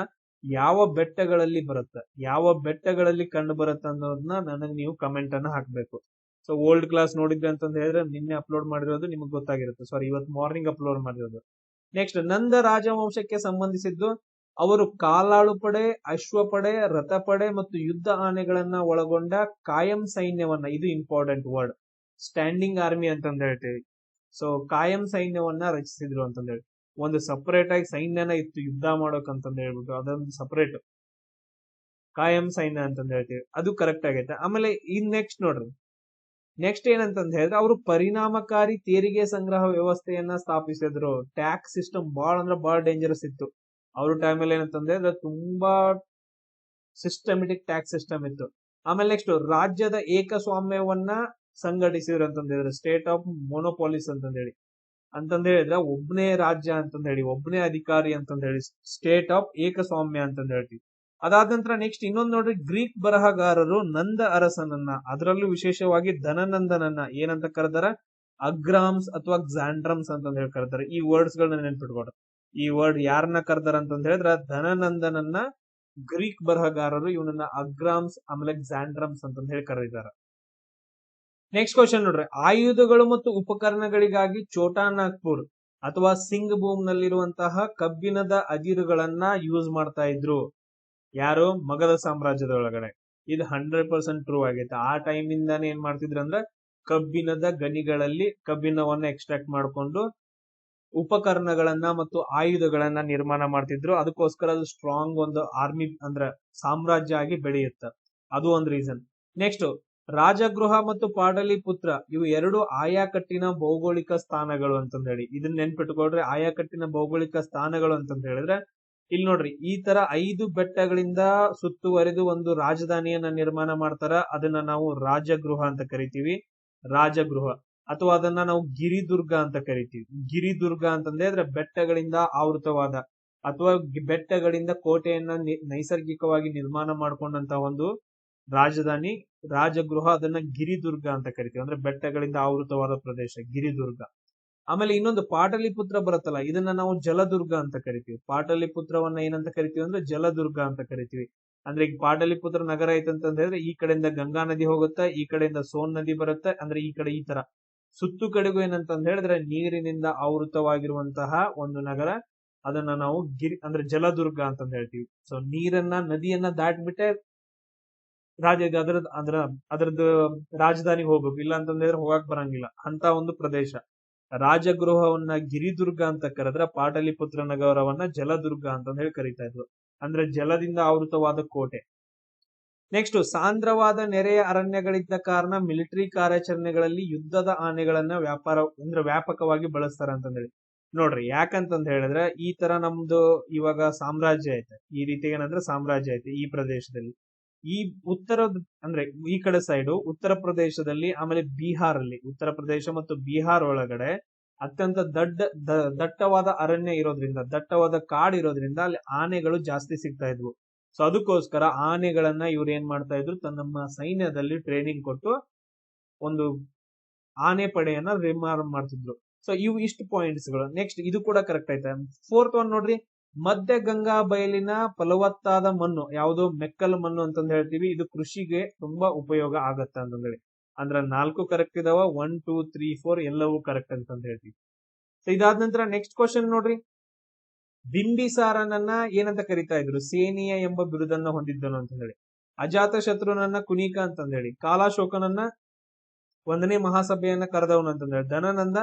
ಯಾವ ಬೆಟ್ಟಗಳಲ್ಲಿ ಬರುತ್ತೆ, ಯಾವ ಬೆಟ್ಟಗಳಲ್ಲಿ ಕಂಡು ಬರುತ್ತೆ ಅನ್ನೋದನ್ನ ನನಗೆ ನೀವು ಕಮೆಂಟ್ ಅನ್ನ ಹಾಕ್ಬೇಕು. ಸೊ ಓಲ್ಡ್ ಕ್ಲಾಸ್ ನೋಡಿದ್ರೆ ಅಂತಂದ ಹೇಳಿದ್ರೆ ನಿನ್ನೆ ಅಪ್ಲೋಡ್ ಮಾಡಿರೋದು ನಿಮ್ಗೆ ಗೊತ್ತಾಗಿರುತ್ತೆ. ಸಾರಿ, ಇವತ್ತು ಮಾರ್ನಿಂಗ್ ಅಪ್ಲೋಡ್ ಮಾಡಿರೋದು. ನೆಕ್ಸ್ಟ್, ನಂದ ರಾಜವಂಶಕ್ಕೆ ಸಂಬಂಧಿಸಿದ್ದು ಅವರು ಕಾಲಾಳು ಪಡೆ, ಅಶ್ವಪಡೆ, ರಥಪಡೆ ಮತ್ತು ಯುದ್ಧ ಆನೆಗಳನ್ನ ಒಳಗೊಂಡ ಕಾಯಂ ಸೈನ್ಯವನ್ನ, ಇದು ಇಂಪಾರ್ಟೆಂಟ್ ವರ್ಡ್, ಸ್ಟ್ಯಾಂಡಿಂಗ್ ಆರ್ಮಿ ಅಂತಂದ ಹೇಳ್ತೀವಿ. ಸೊ ಕಾಯಂ ಸೈನ್ಯವನ್ನ ರಚಿಸಿದ್ರು ಅಂತಂದೇಳಿ. ಒಂದು ಸಪರೇಟ್ ಆಗಿ ಸೈನ್ಯನ ಇತ್ತು ಯುದ್ಧ ಮಾಡೋಕ್ ಅಂತಂದ ಹೇಳ್ಬಿಟ್ಟು, ಅದೊಂದು ಸಪರೇಟ್ ಕಾಯಂ ಸೈನ್ಯ ಅಂತಂದ ಹೇಳ್ತೀವಿ. ಅದು ಕರೆಕ್ಟ್ ಆಗೈತೆ. ಆಮೇಲೆ ಇನ್ ನೆಕ್ಸ್ಟ್ ನೋಡ್ರಿ, ನೆಕ್ಸ್ಟ್ ಏನಂತಂದ ಹೇಳಿದ್ರೆ ಅವರು ಪರಿಣಾಮಕಾರಿ ತೆರಿಗೆ ಸಂಗ್ರಹ ವ್ಯವಸ್ಥೆಯನ್ನ ಸ್ಥಾಪಿಸಿದ್ರು. ಟ್ಯಾಕ್ಸ್ ಸಿಸ್ಟಮ್ ಬಹಳ ಡೇಂಜರಸ್ ಇತ್ತು ಅವ್ರ ಟೈಮಲ್ಲಿ. ಏನಂತಂದ್ರೆ ತುಂಬಾ ಸಿಸ್ಟಮೆಟಿಕ್ ಟ್ಯಾಕ್ಸ್ ಸಿಸ್ಟಮ್ ಇತ್ತು. ಆಮೇಲೆ ನೆಕ್ಸ್ಟ್, ರಾಜ್ಯದ ಏಕಸ್ವಾಮ್ಯವನ್ನ ಸಂಘಟಿಸಿದ್ರು ಅಂತಂದ್ರೆ ಸ್ಟೇಟ್ ಆಫ್ ಮೊನೋಪಾಲಿಸ್ ಅಂತಂದ ಹೇಳಿದ್ರೆ ಒಬ್ಬನೇ ರಾಜ್ಯ ಅಂತಂದ ಹೇಳಿ, ಒಬ್ಬನೇ ಅಧಿಕಾರಿ ಅಂತಂದ ಹೇಳಿ, ಸ್ಟೇಟ್ ಆಫ್ ಏಕಸ್ವಾಮ್ಯ ಅಂತಂದ ಹೇಳ್ತೀವಿ. ಅದಾದ ನಂತರ ನೆಕ್ಸ್ಟ್ ಇನ್ನೊಂದು ನೋಡ್ರಿ, ಗ್ರೀಕ್ ಬರಹಗಾರರು ನಂದ ಅರಸನನ್ನ, ಅದರಲ್ಲೂ ವಿಶೇಷವಾಗಿ ಧನನಂದನನ್ನ ಏನಂತ ಕರೆದಾರ, ಅಗ್ರಾಮ್ಸ್ ಅಥವಾ ಕ್ಸಾಂಡ್ರಮ್ಸ್ ಅಂತಂದ ಹೇಳಿ ಕರೆದಾರೆ. ಈ ವರ್ಡ್ಸ್ ಗಳನ್ನ ನೆನ್ಪಿಟ್ಕೊಡ್ರಿ. ಈ ವರ್ಡ್ ಯಾರನ್ನ ಕರೆದಾರ ಅಂತಂದ ಹೇಳಿದ್ರೆ ಧನನಂದನನ್ನ ಗ್ರೀಕ್ ಬರಹಗಾರರು ಇವನನ್ನ ಅಗ್ರಾಮ್ಸ್ ಆಮೇಲೆ ಕ್ಸಾಂಡ್ರಮ್ಸ್ ಅಂತಂದ ಹೇಳಿ ಕರೆದಿದ್ದಾರೆ. ನೆಕ್ಸ್ಟ್ ಕ್ವಶನ್ ನೋಡ್ರಿ, ಆಯುಧಗಳು ಮತ್ತು ಉಪಕರಣಗಳಿಗಾಗಿ ಛೋಟಾ ನಾಗ್ಪುರ್ ಅಥವಾ ಸಿಂಗ್ ಭೂಮ್ ನಲ್ಲಿರುವಂತಹ ಕಬ್ಬಿಣದ ಅದಿರುಗಳನ್ನ ಯೂಸ್ ಮಾಡ್ತಾ ಇದ್ರು. ಯಾರು? ಮಗಧ ಸಾಮ್ರಾಜ್ಯದ ಒಳಗಡೆ. ಇದು 100% ಟ್ರೂ ಆಗೈತೆ. ಆ ಟೈಮ್ ಇಂದಾನೆ ಏನ್ ಮಾಡ್ತಿದ್ರು ಅಂದ್ರೆ ಕಬ್ಬಿಣದ ಗಣಿಗಳಲ್ಲಿ ಕಬ್ಬಿಣವನ್ನ ಎಕ್ಸ್ಟ್ರಾಕ್ಟ್ ಮಾಡ್ಕೊಂಡು ಉಪಕರಣಗಳನ್ನ ಮತ್ತು ಆಯುಧಗಳನ್ನ ನಿರ್ಮಾಣ ಮಾಡ್ತಿದ್ರು. ಅದಕ್ಕೋಸ್ಕರ ಅದು ಸ್ಟ್ರಾಂಗ್ ಒಂದು ಆರ್ಮಿ ಅಂದ್ರೆ ಸಾಮ್ರಾಜ್ಯ ಆಗಿ ಬೆಳೆಯುತ್ತೆ. ಅದು ಒಂದು ರೀಸನ್. ನೆಕ್ಸ್ಟ್, ರಾಜಗೃಹ ಮತ್ತು ಪಾಟಲಿಪುತ್ರ ಇವು ಎರಡು ಆಯಾಕಟ್ಟಿನ ಭೌಗೋಳಿಕ ಸ್ಥಾನಗಳು ಅಂತಂದ ಹೇಳಿ. ಇದನ್ನ ನೆನ್ಪಿಟ್ಕೊಳ್ರಿ, ಆಯಾಕಟ್ಟಿನ ಭೌಗೋಳಿಕ ಸ್ಥಾನಗಳು ಅಂತಂದ ಹೇಳಿದ್ರೆ ಇಲ್ಲಿ ನೋಡ್ರಿ, ಈ ತರ 5 ಬೆಟ್ಟಗಳಿಂದ ಸುತ್ತುವರೆದು ಒಂದು ರಾಜಧಾನಿಯನ್ನ ನಿರ್ಮಾಣ ಮಾಡ್ತಾರ. ಅದನ್ನ ನಾವು ರಾಜಗೃಹ ಅಂತ ಕರಿತೀವಿ. ರಾಜಗೃಹ ಅಥವಾ ಅದನ್ನ ನಾವು ಗಿರಿದುರ್ಗ ಅಂತ ಕರಿತೀವಿ. ಗಿರಿದುರ್ಗ ಅಂತಂದ್ರೆ ಬೆಟ್ಟಗಳಿಂದ ಆವೃತವಾದ ಅಥವಾ ಬೆಟ್ಟಗಳಿಂದ ಕೋಟೆಯನ್ನ ನೈಸರ್ಗಿಕವಾಗಿ ನಿರ್ಮಾಣ ಮಾಡ್ಕೊಂಡಂತ ಒಂದು ರಾಜಧಾನಿ ರಾಜಗೃಹ. ಅದನ್ನ ಗಿರಿದುರ್ಗ ಅಂತ ಕರಿತೀವಿ. ಅಂದ್ರೆ ಬೆಟ್ಟಗಳಿಂದ ಆವೃತವಾದ ಪ್ರದೇಶ ಗಿರಿದುರ್ಗ. ಆಮೇಲೆ ಇನ್ನೊಂದು ಪಾಟಲಿಪುತ್ರ ಬರುತ್ತಲ್ಲ, ಇದನ್ನ ನಾವು ಜಲದುರ್ಗ ಅಂತ ಕರಿತೀವಿ. ಪಾಟಲಿಪುತ್ರವನ್ನ ಏನಂತ ಕರಿತೀವಿ ಅಂದ್ರೆ ಜಲದುರ್ಗ ಅಂತ ಕರಿತೀವಿ. ಅಂದ್ರೆ ಈಗ ಪಾಟಲಿಪುತ್ರ ನಗರ ಐತಂತಂದ ಹೇಳಿದ್ರೆ ಈ ಕಡೆಯಿಂದ ಗಂಗಾ ನದಿ ಹೋಗುತ್ತೆ, ಈ ಕಡೆಯಿಂದ ಸೋನ್ ನದಿ ಬರುತ್ತೆ. ಅಂದ್ರೆ ಈ ಕಡೆ ಈ ತರ ಸುತ್ತು ಕಡೆಗೂ ಏನಂತಂದ ಹೇಳಿದ್ರೆ ನೀರಿನಿಂದ ಆವೃತವಾಗಿರುವಂತಹ ಒಂದು ನಗರ ಅದನ್ನ ನಾವು ಅಂದ್ರೆ ಜಲದುರ್ಗ ಅಂತಂದ್ ಹೇಳ್ತೀವಿ. ಸೊ ನೀರನ್ನ ನದಿಯನ್ನ ದಾಟ್ಬಿಟ್ಟೆ ಅದ್ರದ್ದು ರಾಜಧಾನಿಗೆ ಹೋಗ್ಬೇಕು, ಇಲ್ಲ ಅಂತಂದ್ರೆ ಹೋಗಕ್ ಬರಂಗಿಲ್ಲ ಅಂತ ಒಂದು ಪ್ರದೇಶ. ರಾಜಗೃಹವನ್ನ ಗಿರಿದುರ್ಗ ಅಂತ ಕರೆದ್ರೆ ಪಾಟಲಿಪುತ್ರ ನಗರವನ್ನ ಜಲದುರ್ಗ ಅಂತ ಹೇಳಿ ಕರೀತಾ ಇದ್ರು. ಅಂದ್ರೆ ಜಲದಿಂದ ಆವೃತವಾದ ಕೋಟೆ. ನೆಕ್ಸ್ಟ್, ಸಾಂದ್ರವಾದ ನೆರೆಯ ಅರಣ್ಯಗಳಿದ್ದ ಕಾರಣ ಮಿಲಿಟರಿ ಕಾರ್ಯಾಚರಣೆಗಳಲ್ಲಿ ಯುದ್ಧದ ಆನೆಗಳನ್ನ ವ್ಯಾಪಕವಾಗಿ ಬಳಸ್ತಾರ ಅಂತಂದೇಳಿ. ನೋಡ್ರಿ, ಯಾಕಂತಂದ್ ಹೇಳಿದ್ರೆ ಈ ತರ ನಮ್ದು ಇವಾಗ ಸಾಮ್ರಾಜ್ಯ ಐತೆ, ಈ ರೀತಿ ಏನಂದ್ರೆ ಸಾಮ್ರಾಜ್ಯ ಐತೆ ಈ ಪ್ರದೇಶದಲ್ಲಿ. ಈ ಅಂದ್ರೆ ಈ ಕಡೆ ಸೈಡು ಉತ್ತರ ಪ್ರದೇಶದಲ್ಲಿ, ಆಮೇಲೆ ಬಿಹಾರ್ ಅಲ್ಲಿ, ಉತ್ತರ ಪ್ರದೇಶ ಮತ್ತು ಬಿಹಾರ್ ಒಳಗಡೆ ಅತ್ಯಂತ ದಟ್ಟವಾದ ಅರಣ್ಯ ಇರೋದ್ರಿಂದ, ದಟ್ಟವಾದ ಕಾಡು ಇರೋದ್ರಿಂದ ಅಲ್ಲಿ ಆನೆಗಳು ಜಾಸ್ತಿ ಸಿಗ್ತಾ ಇದ್ವು. ಸೊ ಅದಕ್ಕೋಸ್ಕರ ಆನೆಗಳನ್ನ ಇವ್ರು ಏನ್ ಮಾಡ್ತಾ ಇದ್ರು, ನಮ್ಮ ಸೈನ್ಯದಲ್ಲಿ ಟ್ರೈನಿಂಗ್ ಕೊಟ್ಟು ಒಂದು ಆನೆ ಪಡೆಯನ್ನ ನಿರ್ಮಾಣ ಮಾಡ್ತಿದ್ರು. ಸೊ ಇವು ಇಷ್ಟು ಪಾಯಿಂಟ್ಸ್ ಗಳು. ನೆಕ್ಸ್ಟ್, ಇದು ಕೂಡ ಕರೆಕ್ಟ್ ಐತೆ. ಫೋರ್ತ್ ಒನ್ ನೋಡ್ರಿ, ಮಧ್ಯ ಗಂಗಾ ಬಯಲಿನ ಫಲವತ್ತಾದ ಮಣ್ಣು ಯಾವುದು, ಮೆಕ್ಕಲು ಮಣ್ಣು ಅಂತಂದ್ ಹೇಳ್ತೀವಿ. ಇದು ಕೃಷಿಗೆ ತುಂಬಾ ಉಪಯೋಗ ಆಗತ್ತೆ ಅಂತಂದೇಳಿ. ಅಂದ್ರೆ 4 ಕರೆಕ್ಟ್ ಇದಾವ, 1, 2, 3, 4 ಎಲ್ಲವೂ ಕರೆಕ್ಟ್ ಅಂತಂದ್ ಹೇಳ್ತೀವಿ. ಸೊ ಇದಾದ ನಂತರ ನೆಕ್ಸ್ಟ್ ಕ್ವಶನ್ ನೋಡ್ರಿ, ಬಿಂಬಿಸಾರನನ್ನ ಏನಂತ ಕರಿತಾ ಇದ್ರು, ಸೇನಿಯ ಎಂಬ ಬಿರುದನ್ನ ಹೊಂದಿದ್ದನು ಅಂತ ಹೇಳಿ. ಅಜಾತ ಶತ್ರುನನ್ನ ಕುನಿಕ ಅಂತಂದ್ ಹೇಳಿ. ಕಾಲಾಶೋಕನನ್ನ 1ನೇ ಮಹಾಸಭೆಯನ್ನ ಕರೆದವನು ಅಂತಂದ್ ಹೇಳಿ. ಧನನಂದ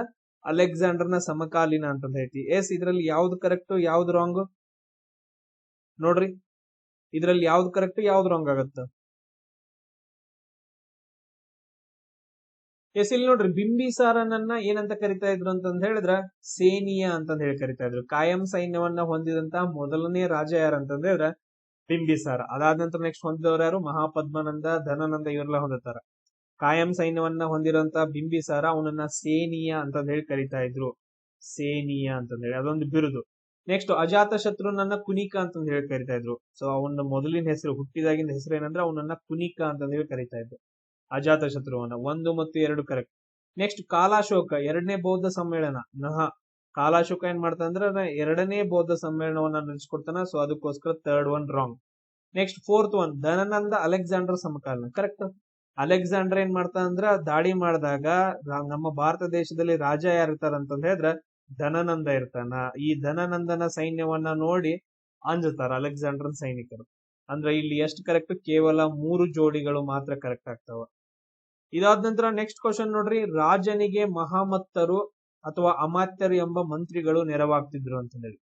ಅಲೆಕ್ಸಾಂಡರ್ನ ಸಮಕಾಲೀನ ಅಂತಂದ್ ಹೇಳ್ತಿ. ಇದ್ರಲ್ಲಿ ಯಾವ್ದು ಕರೆಕ್ಟ್ ಯಾವ್ದು ರಾಂಗ್ ನೋಡ್ರಿ, ಇದ್ರಲ್ಲಿ ಯಾವ್ದು ಕರೆಕ್ಟ್ ಯಾವ್ದು ರಾಂಗ್ ಆಗತ್ತ? ಇಲ್ಲಿ ನೋಡ್ರಿ, ಬಿಂಬಿಸಾರನನ್ನ ಏನಂತ ಕರಿತಾ ಇದ್ರು ಅಂತಂದ್ ಹೇಳಿದ್ರ ಸೇನಿಯ ಅಂತಂದ್ ಹೇಳಿ ಕರಿತಾ ಇದ್ರು. ಕಾಯಂ ಸೈನ್ಯವನ್ನ ಹೊಂದಿದಂತ ಮೊದಲನೇ ರಾಜ ಯಾರಂತಂದ್ ಹೇಳಿದ್ರ ಬಿಂಬಿಸಾರ. ಅದಾದ ನಂತರ ನೆಕ್ಸ್ಟ್ ಹೊಂದಿದವ್ರು ಯಾರು, ಮಹಾಪದ್ಮನಂದ, ಧನನಂದ, ಇವರೆಲ್ಲ ಹೊಂದಿರ್ತಾರ. ಕಾಯಂ ಸೈನ್ಯವನ್ನ ಹೊಂದಿರುವಂತ ಬಿಂಬಿಸಾರ, ಅವನನ್ನ ಸೇನಿಯ ಅಂತಂದ್ ಹೇಳಿ ಕರಿತಾ ಇದ್ರು. ಸೇನಿಯ ಅಂತಂದ್ ಹೇಳಿ ಅದೊಂದು ಬಿರುದು. ನೆಕ್ಸ್ಟ್, ಅಜಾತ ಶತ್ರುನನ್ನ ಕುನಿಕ ಅಂತಂದ್ ಹೇಳಿ ಕರಿತಾ ಇದ್ರು. ಸೊ ಅವನ ಮೊದಲಿನ ಹೆಸರು, ಹುಟ್ಟಿದಾಗಿನ ಹೆಸರು ಏನಂದ್ರೆ ಅವನನ್ನ ಕುನಿಕ ಅಂತಂದ್ ಹೇಳಿ ಕರಿತಾ ಇದ್ರು. ಅಜಾತ ಶತ್ರುವನ್ನ 1 ಮತ್ತು 2 ಕರೆಕ್ಟ್. ನೆಕ್ಸ್ಟ್, ಕಾಲಾಶೋಕ 2ನೇ ಬೌದ್ಧ ಸಮ್ಮೇಳನ. ಕಾಲಾಶೋಕ ಏನ್ ಮಾಡ್ತಾನಂದ್ರ 2ನೇ ಬೌದ್ಧ ಸಮ್ಮೇಳನವನ್ನ ನಡೆಸ್ಕೊಡ್ತಾನ. ಸೊ ಅದಕ್ಕೋಸ್ಕರ 3rd one wrong. Next, 4th one, Dhanananda Alexander ಸಮಕಾಲೀನ ಕರೆಕ್ಟ್. ಅಲೆಕ್ಸಾಂಡರ್ ಏನ್ ಮಾಡ್ತಾನಂದ್ರ ದಾಳಿ ಮಾಡಿದಾಗ ನಮ್ಮ ಭಾರತ ದೇಶದಲ್ಲಿ ರಾಜ ಯಾರಿರ್ತಾರ ಅಂತಂದ್ ಹೇಳಿದ್ರ ಧನನಂದ ಇರ್ತಾನ. ಈ ಧನನಂದನ ಸೈನ್ಯವನ್ನ ನೋಡಿ ಅಂಜುತ್ತಾರ ಅಲೆಕ್ಸಾಂಡರ್ ಸೈನಿಕರು. ಅಂದ್ರೆ ಇಲ್ಲಿ ಎಷ್ಟು ಕರೆಕ್ಟ್, ಕೇವಲ 3 ಜೋಡಿಗಳು ಮಾತ್ರ ಕರೆಕ್ಟ್ ಆಗ್ತಾವ. ಇದಾದ ನಂತರ ನೆಕ್ಸ್ಟ್ ಕ್ವಶನ್ ನೋಡ್ರಿ, ರಾಜನಿಗೆ ಮಹಾಮತ್ತರು ಅಥವಾ ಅಮಾತ್ಯರು ಎಂಬ ಮಂತ್ರಿಗಳು ನೆರವಾಗ್ತಿದ್ರು ಅಂತ ಹೇಳಿ.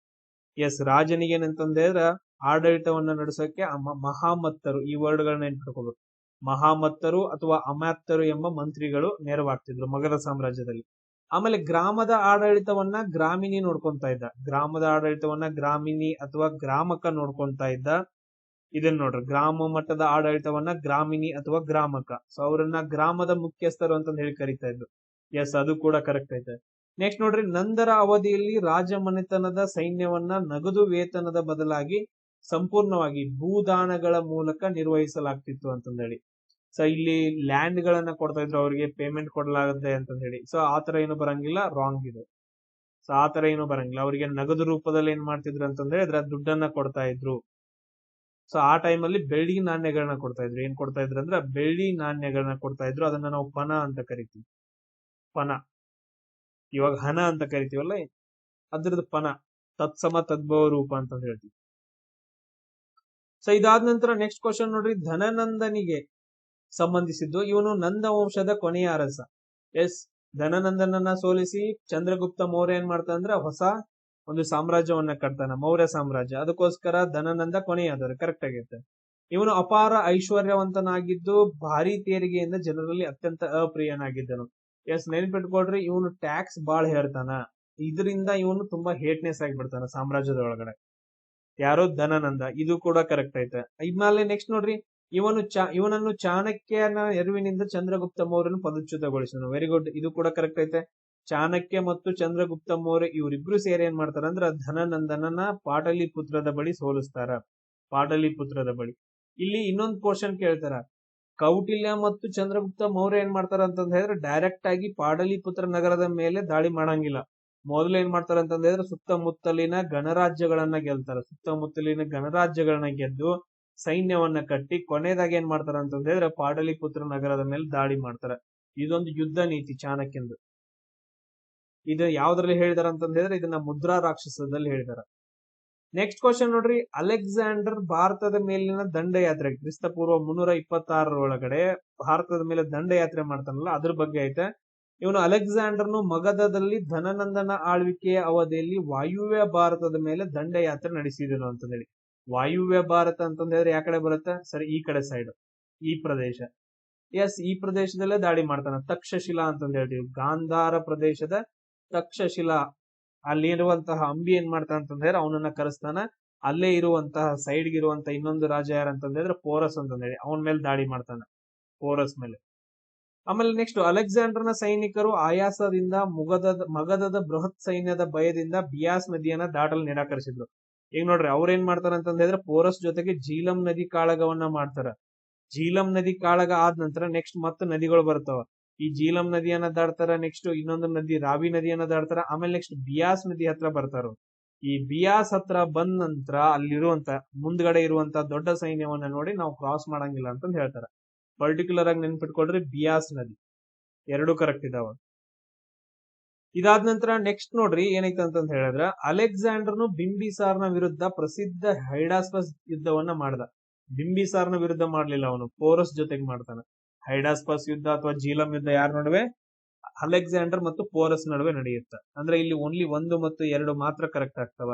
ರಾಜನಿಗೆ ಏನಂತಂದ್ರೆ ಆಡಳಿತವನ್ನ ನಡೆಸೋಕೆ ಮಹಾಮತ್ತರು, ಈ ವರ್ಡ್ ಗಳನ್ನ ನೆನ್ಪಿಟ್ಕೋಬೇಕು. ಮಹಾಮತ್ತರು ಅಥವಾ ಅಮಾತ್ಯರು ಎಂಬ ಮಂತ್ರಿಗಳು ನೆರವಾಗ್ತಿದ್ರು ಮಗಧ ಸಾಮ್ರಾಜ್ಯದಲ್ಲಿ. ಆಮೇಲೆ ಗ್ರಾಮದ ಆಡಳಿತವನ್ನ ಗ್ರಾಮಿನಿ ನೋಡ್ಕೊಂತಾ ಇದ್ದ. ಗ್ರಾಮದ ಆಡಳಿತವನ್ನ ಗ್ರಾಮಿನಿ ಅಥವಾ ಗ್ರಾಮಕ ನೋಡ್ಕೊಂತಾ ಇದ್ದ. ಇದನ್ನ ನೋಡ್ರಿ, ಗ್ರಾಮ ಮಟ್ಟದ ಆಡಳಿತವನ್ನ ಗ್ರಾಮಿನಿ ಅಥವಾ ಗ್ರಾಮಕ. ಸೊ ಅವರನ್ನ ಗ್ರಾಮದ ಮುಖ್ಯಸ್ಥರು ಅಂತ ಹೇಳಿ ಕರಿತಾ ಇದ್ರು. ಅದು ಕೂಡ ಕರೆಕ್ಟ್ ಐತೆ. ನೆಕ್ಸ್ಟ್ ನೋಡ್ರಿ, ನಂದರ ಅವಧಿಯಲ್ಲಿ ರಾಜಮನೆತನದ ಸೈನ್ಯವನ್ನ ನಗದು ವೇತನದ ಬದಲಾಗಿ ಸಂಪೂರ್ಣವಾಗಿ ಭೂದಾನಗಳ ಮೂಲಕ ನಿರ್ವಹಿಸಲಾಗ್ತಿತ್ತು ಅಂತಂದೇಳಿ. ಸೊ ಇಲ್ಲಿ ಲ್ಯಾಂಡ್ ಗಳನ್ನ ಕೊಡ್ತಾ ಇದ್ರು, ಅವರಿಗೆ ಪೇಮೆಂಟ್ ಕೊಡಲಾಗುತ್ತೆ ಅಂತ ಹೇಳಿ. ಸೊ ಆತರ ಏನು ಬರಂಗಿಲ್ಲ, ರಾಂಗ್ ಇದೆ. ಸೊ ಆತರ ಏನು ಬರಂಗಿಲ್ಲ, ಅವರಿಗೆ ನಗದು ರೂಪದಲ್ಲಿ ಏನ್ ಮಾಡ್ತಿದ್ರು ಅಂತಂದ್ರೆ ದುಡ್ಡನ್ನ ಕೊಡ್ತಾ ಇದ್ರು. ಸೊ ಆ ಟೈಮಲ್ಲಿ ಬೆಳ್ಳಿ ನಾಣ್ಯಗಳನ್ನ ಕೊಡ್ತಾ ಇದ್ರು. ಏನ್ ಕೊಡ್ತಾ ಇದ್ರು ಅಂದ್ರೆ ಬೆಳ್ಳಿ ನಾಣ್ಯಗಳನ್ನ ಕೊಡ್ತಾ ಇದ್ರು. ಅದನ್ನ ನಾವು ಪಣ ಅಂತ ಕರಿತೀವಿ. ಪಣ, ಇವಾಗ ಹಣ ಅಂತ ಕರಿತೀವಲ್ಲ, ಅದ್ರದ್ದು ಪಣ, ತತ್ಸಮ ತದ್ಭವ ರೂಪ ಅಂತ ಹೇಳ್ತೀವಿ. ಸೊ ಇದಾದ ನಂತರ ನೆಕ್ಸ್ಟ್ ಕ್ವಶನ್ ನೋಡ್ರಿ, ಧನನಂದನಿಗೆ ಸಂಬಂಧಿಸಿದ್ದು. ಇವನು ನಂದ ವಂಶದ ಕೊನೆಯ ಅರಸ. ಧನನಂದನನ್ನ ಸೋಲಿಸಿ ಚಂದ್ರಗುಪ್ತ ಮೌರ್ಯ ಏನ್ ಮಾಡ್ತಾ ಅಂದ್ರೆ ಹೊಸ ಒಂದು ಸಾಮ್ರಾಜ್ಯವನ್ನ ಕಟ್ತಾನ, ಮೌರ್ಯ ಸಾಮ್ರಾಜ್ಯ. ಅದಕ್ಕೋಸ್ಕರ ಧನನಂದ ಕೊನೆಯಾದರು. ಕರೆಕ್ಟ್ ಆಗಿರುತ್ತೆ. ಇವನು ಅಪಾರ ಐಶ್ವರ್ಯವಂತನಾಗಿದ್ದು ಭಾರಿ ತೆರಿಗೆಯಿಂದ ಜನರಲ್ಲಿ ಅತ್ಯಂತ ಅಪ್ರಿಯನಾಗಿದ್ದನು. ನೆನ್ಪಿಟ್ಕೊಡ್ರಿ, ಇವನು ಟ್ಯಾಕ್ಸ್ ಬಾಳ್ ಹೇರ್ತಾನ. ಇದರಿಂದ ಇವನು ತುಂಬಾ ಹೇಟ್ನೆಸ್ ಆಗಿಬಿಡ್ತಾನ ಸಾಮ್ರಾಜ್ಯದ ಒಳಗಡೆ. ಯಾರೋ ಧನನಂದ. ಇದು ಕೂಡ ಕರೆಕ್ಟ್ ಐತೆ. ಇದ್ಮೇಲೆ ನೆಕ್ಸ್ಟ್ ನೋಡ್ರಿ, ಇವನನ್ನು ಚಾಣಕ್ಯನ ನೆರವಿನಿಂದ ಚಂದ್ರಗುಪ್ತ ಮೌರ್ಯನು ಪದಚ್ಯುತಗೊಳಿಸಿದನು. ವೆರಿ ಗುಡ್, ಇದು ಕೂಡ ಕರೆಕ್ಟ್ ಐತೆ. ಚಾಣಕ್ಯ ಮತ್ತು ಚಂದ್ರಗುಪ್ತ ಮೌರ್ಯ ಇವರಿಬ್ರು ಸೇರಿ ಏನ್ ಮಾಡ್ತಾರ ಅಂದ್ರ ಧನನಂದನನ್ನ ಪಾಟಲಿಪುತ್ರದ ಬಳಿ ಸೋಲಿಸ್ತಾರ. ಪಾಟಲಿಪುತ್ರದ ಬಳಿ. ಇಲ್ಲಿ ಇನ್ನೊಂದು ಕ್ವಶನ್ ಕೇಳ್ತಾರ, ಕೌಟಿಲ್ಯ ಮತ್ತು ಚಂದ್ರಗುಪ್ತ ಮೌರ್ಯ ಏನ್ ಮಾಡ್ತಾರ ಅಂತಂದ್ ಹೇಳಿದ್ರೆ ಡೈರೆಕ್ಟ್ ಆಗಿ ಪಾಟಲಿಪುತ್ರ ನಗರದ ಮೇಲೆ ದಾಳಿ ಮಾಡಂಗಿಲ್ಲ. ಮೊದಲು ಏನ್ ಮಾಡ್ತಾರ ಅಂತಂದ್ ಹೇಳಿದ್ರೆ ಸುತ್ತಮುತ್ತಲಿನ ಗಣರಾಜ್ಯಗಳನ್ನ ಗೆಲ್ತಾರ. ಸುತ್ತಮುತ್ತಲಿನ ಗಣರಾಜ್ಯಗಳನ್ನ ಗೆದ್ದು ಸೈನ್ಯವನ್ನ ಕಟ್ಟಿ ಕೊನೆದಾಗ ಏನ್ ಮಾಡ್ತಾರ ಅಂತಂದ್ ಹೇಳಿದ್ರೆ ಪಾಟಲಿಪುತ್ರ ನಗರದ ಮೇಲೆ ದಾಳಿ ಮಾಡ್ತಾರ. ಇದೊಂದು ಯುದ್ಧ ನೀತಿ ಚಾಣಕ್ಯಂದು. ಇದು ಯಾವ್ದ್ರಲ್ಲಿ ಹೇಳಿದಾರ ಅಂತಂದ್ ಹೇಳಿದ್ರೆ ಇದನ್ನ ಮುದ್ರಾ ರಾಕ್ಷಸದಲ್ಲಿ ಹೇಳಿದಾರ. ನೆಕ್ಸ್ಟ್ ಕ್ವಶನ್ ನೋಡ್ರಿ, ಅಲೆಕ್ಸಾಂಡರ್ ಭಾರತದ ಮೇಲಿನ ದಂಡಯಾತ್ರೆ ಕ್ರಿಸ್ತಪೂರ್ವ 326 ಭಾರತದ ಮೇಲೆ ದಂಡಯಾತ್ರೆ ಮಾಡ್ತಾನಲ್ಲ ಅದ್ರ ಬಗ್ಗೆ ಐತೆ. ಇವನು ಅಲೆಕ್ಸಾಂಡರ್ನು ಮಗಧದಲ್ಲಿ ಧನನಂದನ ಆಳ್ವಿಕೆಯ ಅವಧಿಯಲ್ಲಿ ವಾಯುವ್ಯ ಭಾರತದ ಮೇಲೆ ದಂಡಯಾತ್ರೆ ನಡೆಸಿದನು ಅಂತಂದೇಳಿ. ವಾಯುವ್ಯ ಭಾರತ ಅಂತಂದ್ರೆ ಯಾವ ಕಡೆ ಬರುತ್ತೆ? ಸರಿ, ಈ ಕಡೆ ಸೈಡ್, ಈ ಪ್ರದೇಶ. ಎಸ್, ಈ ಪ್ರದೇಶದಲ್ಲೇ ದಾಳಿ ಮಾಡ್ತಾನ. ತಕ್ಷಶಿಲಾ ಅಂತಂದ ಹೇಳ್ತೀವಿ, ಗಾಂಧಾರ ಪ್ರದೇಶದ ತಕ್ಷಶಿಲಾ ಅಲ್ಲಿರುವಂತಹ ಅಂಬಿ ಏನ್ ಮಾಡ್ತಾನ ಅಂತಂದ್ರೆ ಅವನನ್ನ ಕರೆಸ್ತಾನ. ಅಲ್ಲೇ ಇರುವಂತಹ ಸೈಡ್ಗೆ ಇರುವಂತಹ ಇನ್ನೊಂದು ರಾಜ ಯಾರಂತಂದ್ರೆ ಪೋರಸ್ ಅಂತಂದೇಳಿ, ಅವನ ಮೇಲೆ ದಾಳಿ ಮಾಡ್ತಾನ, ಪೋರಸ್ ಮೇಲೆ. ಆಮೇಲೆ ನೆಕ್ಸ್ಟ್, ಅಲೆಕ್ಸಾಂಡರ್ನ ಸೈನಿಕರು ಆಯಾಸದಿಂದ ಮಗಧದ ಬೃಹತ್ ಸೈನ್ಯದ ಭಯದಿಂದ ಬಿಯಾಸ್ ನದಿಯನ್ನ ದಾಟಲು ನಿರಾಕರಿಸಿದ್ರು. ಈಗ ನೋಡ್ರಿ, ಅವ್ರೇನ್ ಮಾಡ್ತಾರ ಅಂತಂದ್ರೆ ಪೋರಸ್ ಜೊತೆಗೆ ಜೀಲಂ ನದಿ ಕಾಳಗವನ್ನ ಮಾಡ್ತಾರ. ಜೀಲಂ ನದಿ ಕಾಳಗ ಆದ ನಂತರ ನೆಕ್ಸ್ಟ್ ಮತ್ತೆ ನದಿಗಳು ಬರ್ತಾವ. ಈ ಜೀಲಂ ನದಿಯನ್ನ ದಾಡ್ತಾರ, ನೆಕ್ಸ್ಟ್ ಇನ್ನೊಂದು ನದಿ ರಾವಿ ನದಿಯನ್ನ ದಾಡ್ತಾರ, ಆಮೇಲೆ ನೆಕ್ಸ್ಟ್ ಬಿಯಾಸ್ ನದಿ ಹತ್ರ ಬರ್ತಾರ. ಈ ಬಿಯಾಸ್ ಹತ್ರ ಬಂದ ನಂತರ ಅಲ್ಲಿರುವಂತ ಮುಂದ್ಗಡೆ ಇರುವಂತ ದೊಡ್ಡ ಸೈನ್ಯವನ್ನ ನೋಡಿ ನಾವು ಕ್ರಾಸ್ ಮಾಡಂಗಿಲ್ಲ ಅಂತ ಹೇಳ್ತಾರ. ಪರ್ಟಿಕ್ಯುಲರ್ ಆಗಿ ನೆನ್ಪಿಟ್ಕೊಳ್ರಿ, ಬಿಯಾಸ್ ನದಿ. ಎರಡು ಕರೆಕ್ಟ್ ಇದಾವ. ಇದಾದ ನಂತರ ನೆಕ್ಸ್ಟ್ ನೋಡ್ರಿ ಏನೈತೆ ಅಂತ ಹೇಳಿದ್ರ, ಅಲೆಕ್ಸಾಂಡರ್ನು ಬಿಂಬಿಸಾರ್ನ ವಿರುದ್ಧ ಪ್ರಸಿದ್ಧ ಹೈಡಾಸ್ಪಸ್ ಯುದ್ಧವನ್ನ ಮಾಡ್ದ. ಬಿಂಬಿಸಾರ್ನ ವಿರುದ್ಧ ಮಾಡ್ಲಿಲ್ಲ, ಅವನು ಪೋರಸ್ ಜೊತೆಗೆ ಮಾಡ್ತಾನ. ಹೈಡಾಸ್ಪಸ್ ಯುದ್ಧ ಅಥವಾ ಜೀಲಂ ಯುದ್ಧ ಯಾರ ನಡುವೆ? ಅಲೆಕ್ಸಾಂಡರ್ ಮತ್ತು ಪೋರಸ್ ನಡುವೆ ನಡೆಯುತ್ತೆ. ಅಂದ್ರೆ ಇಲ್ಲಿ ಓನ್ಲಿ 1 ಮತ್ತು 2 ಮಾತ್ರ ಕರೆಕ್ಟ್ ಆಗ್ತವ.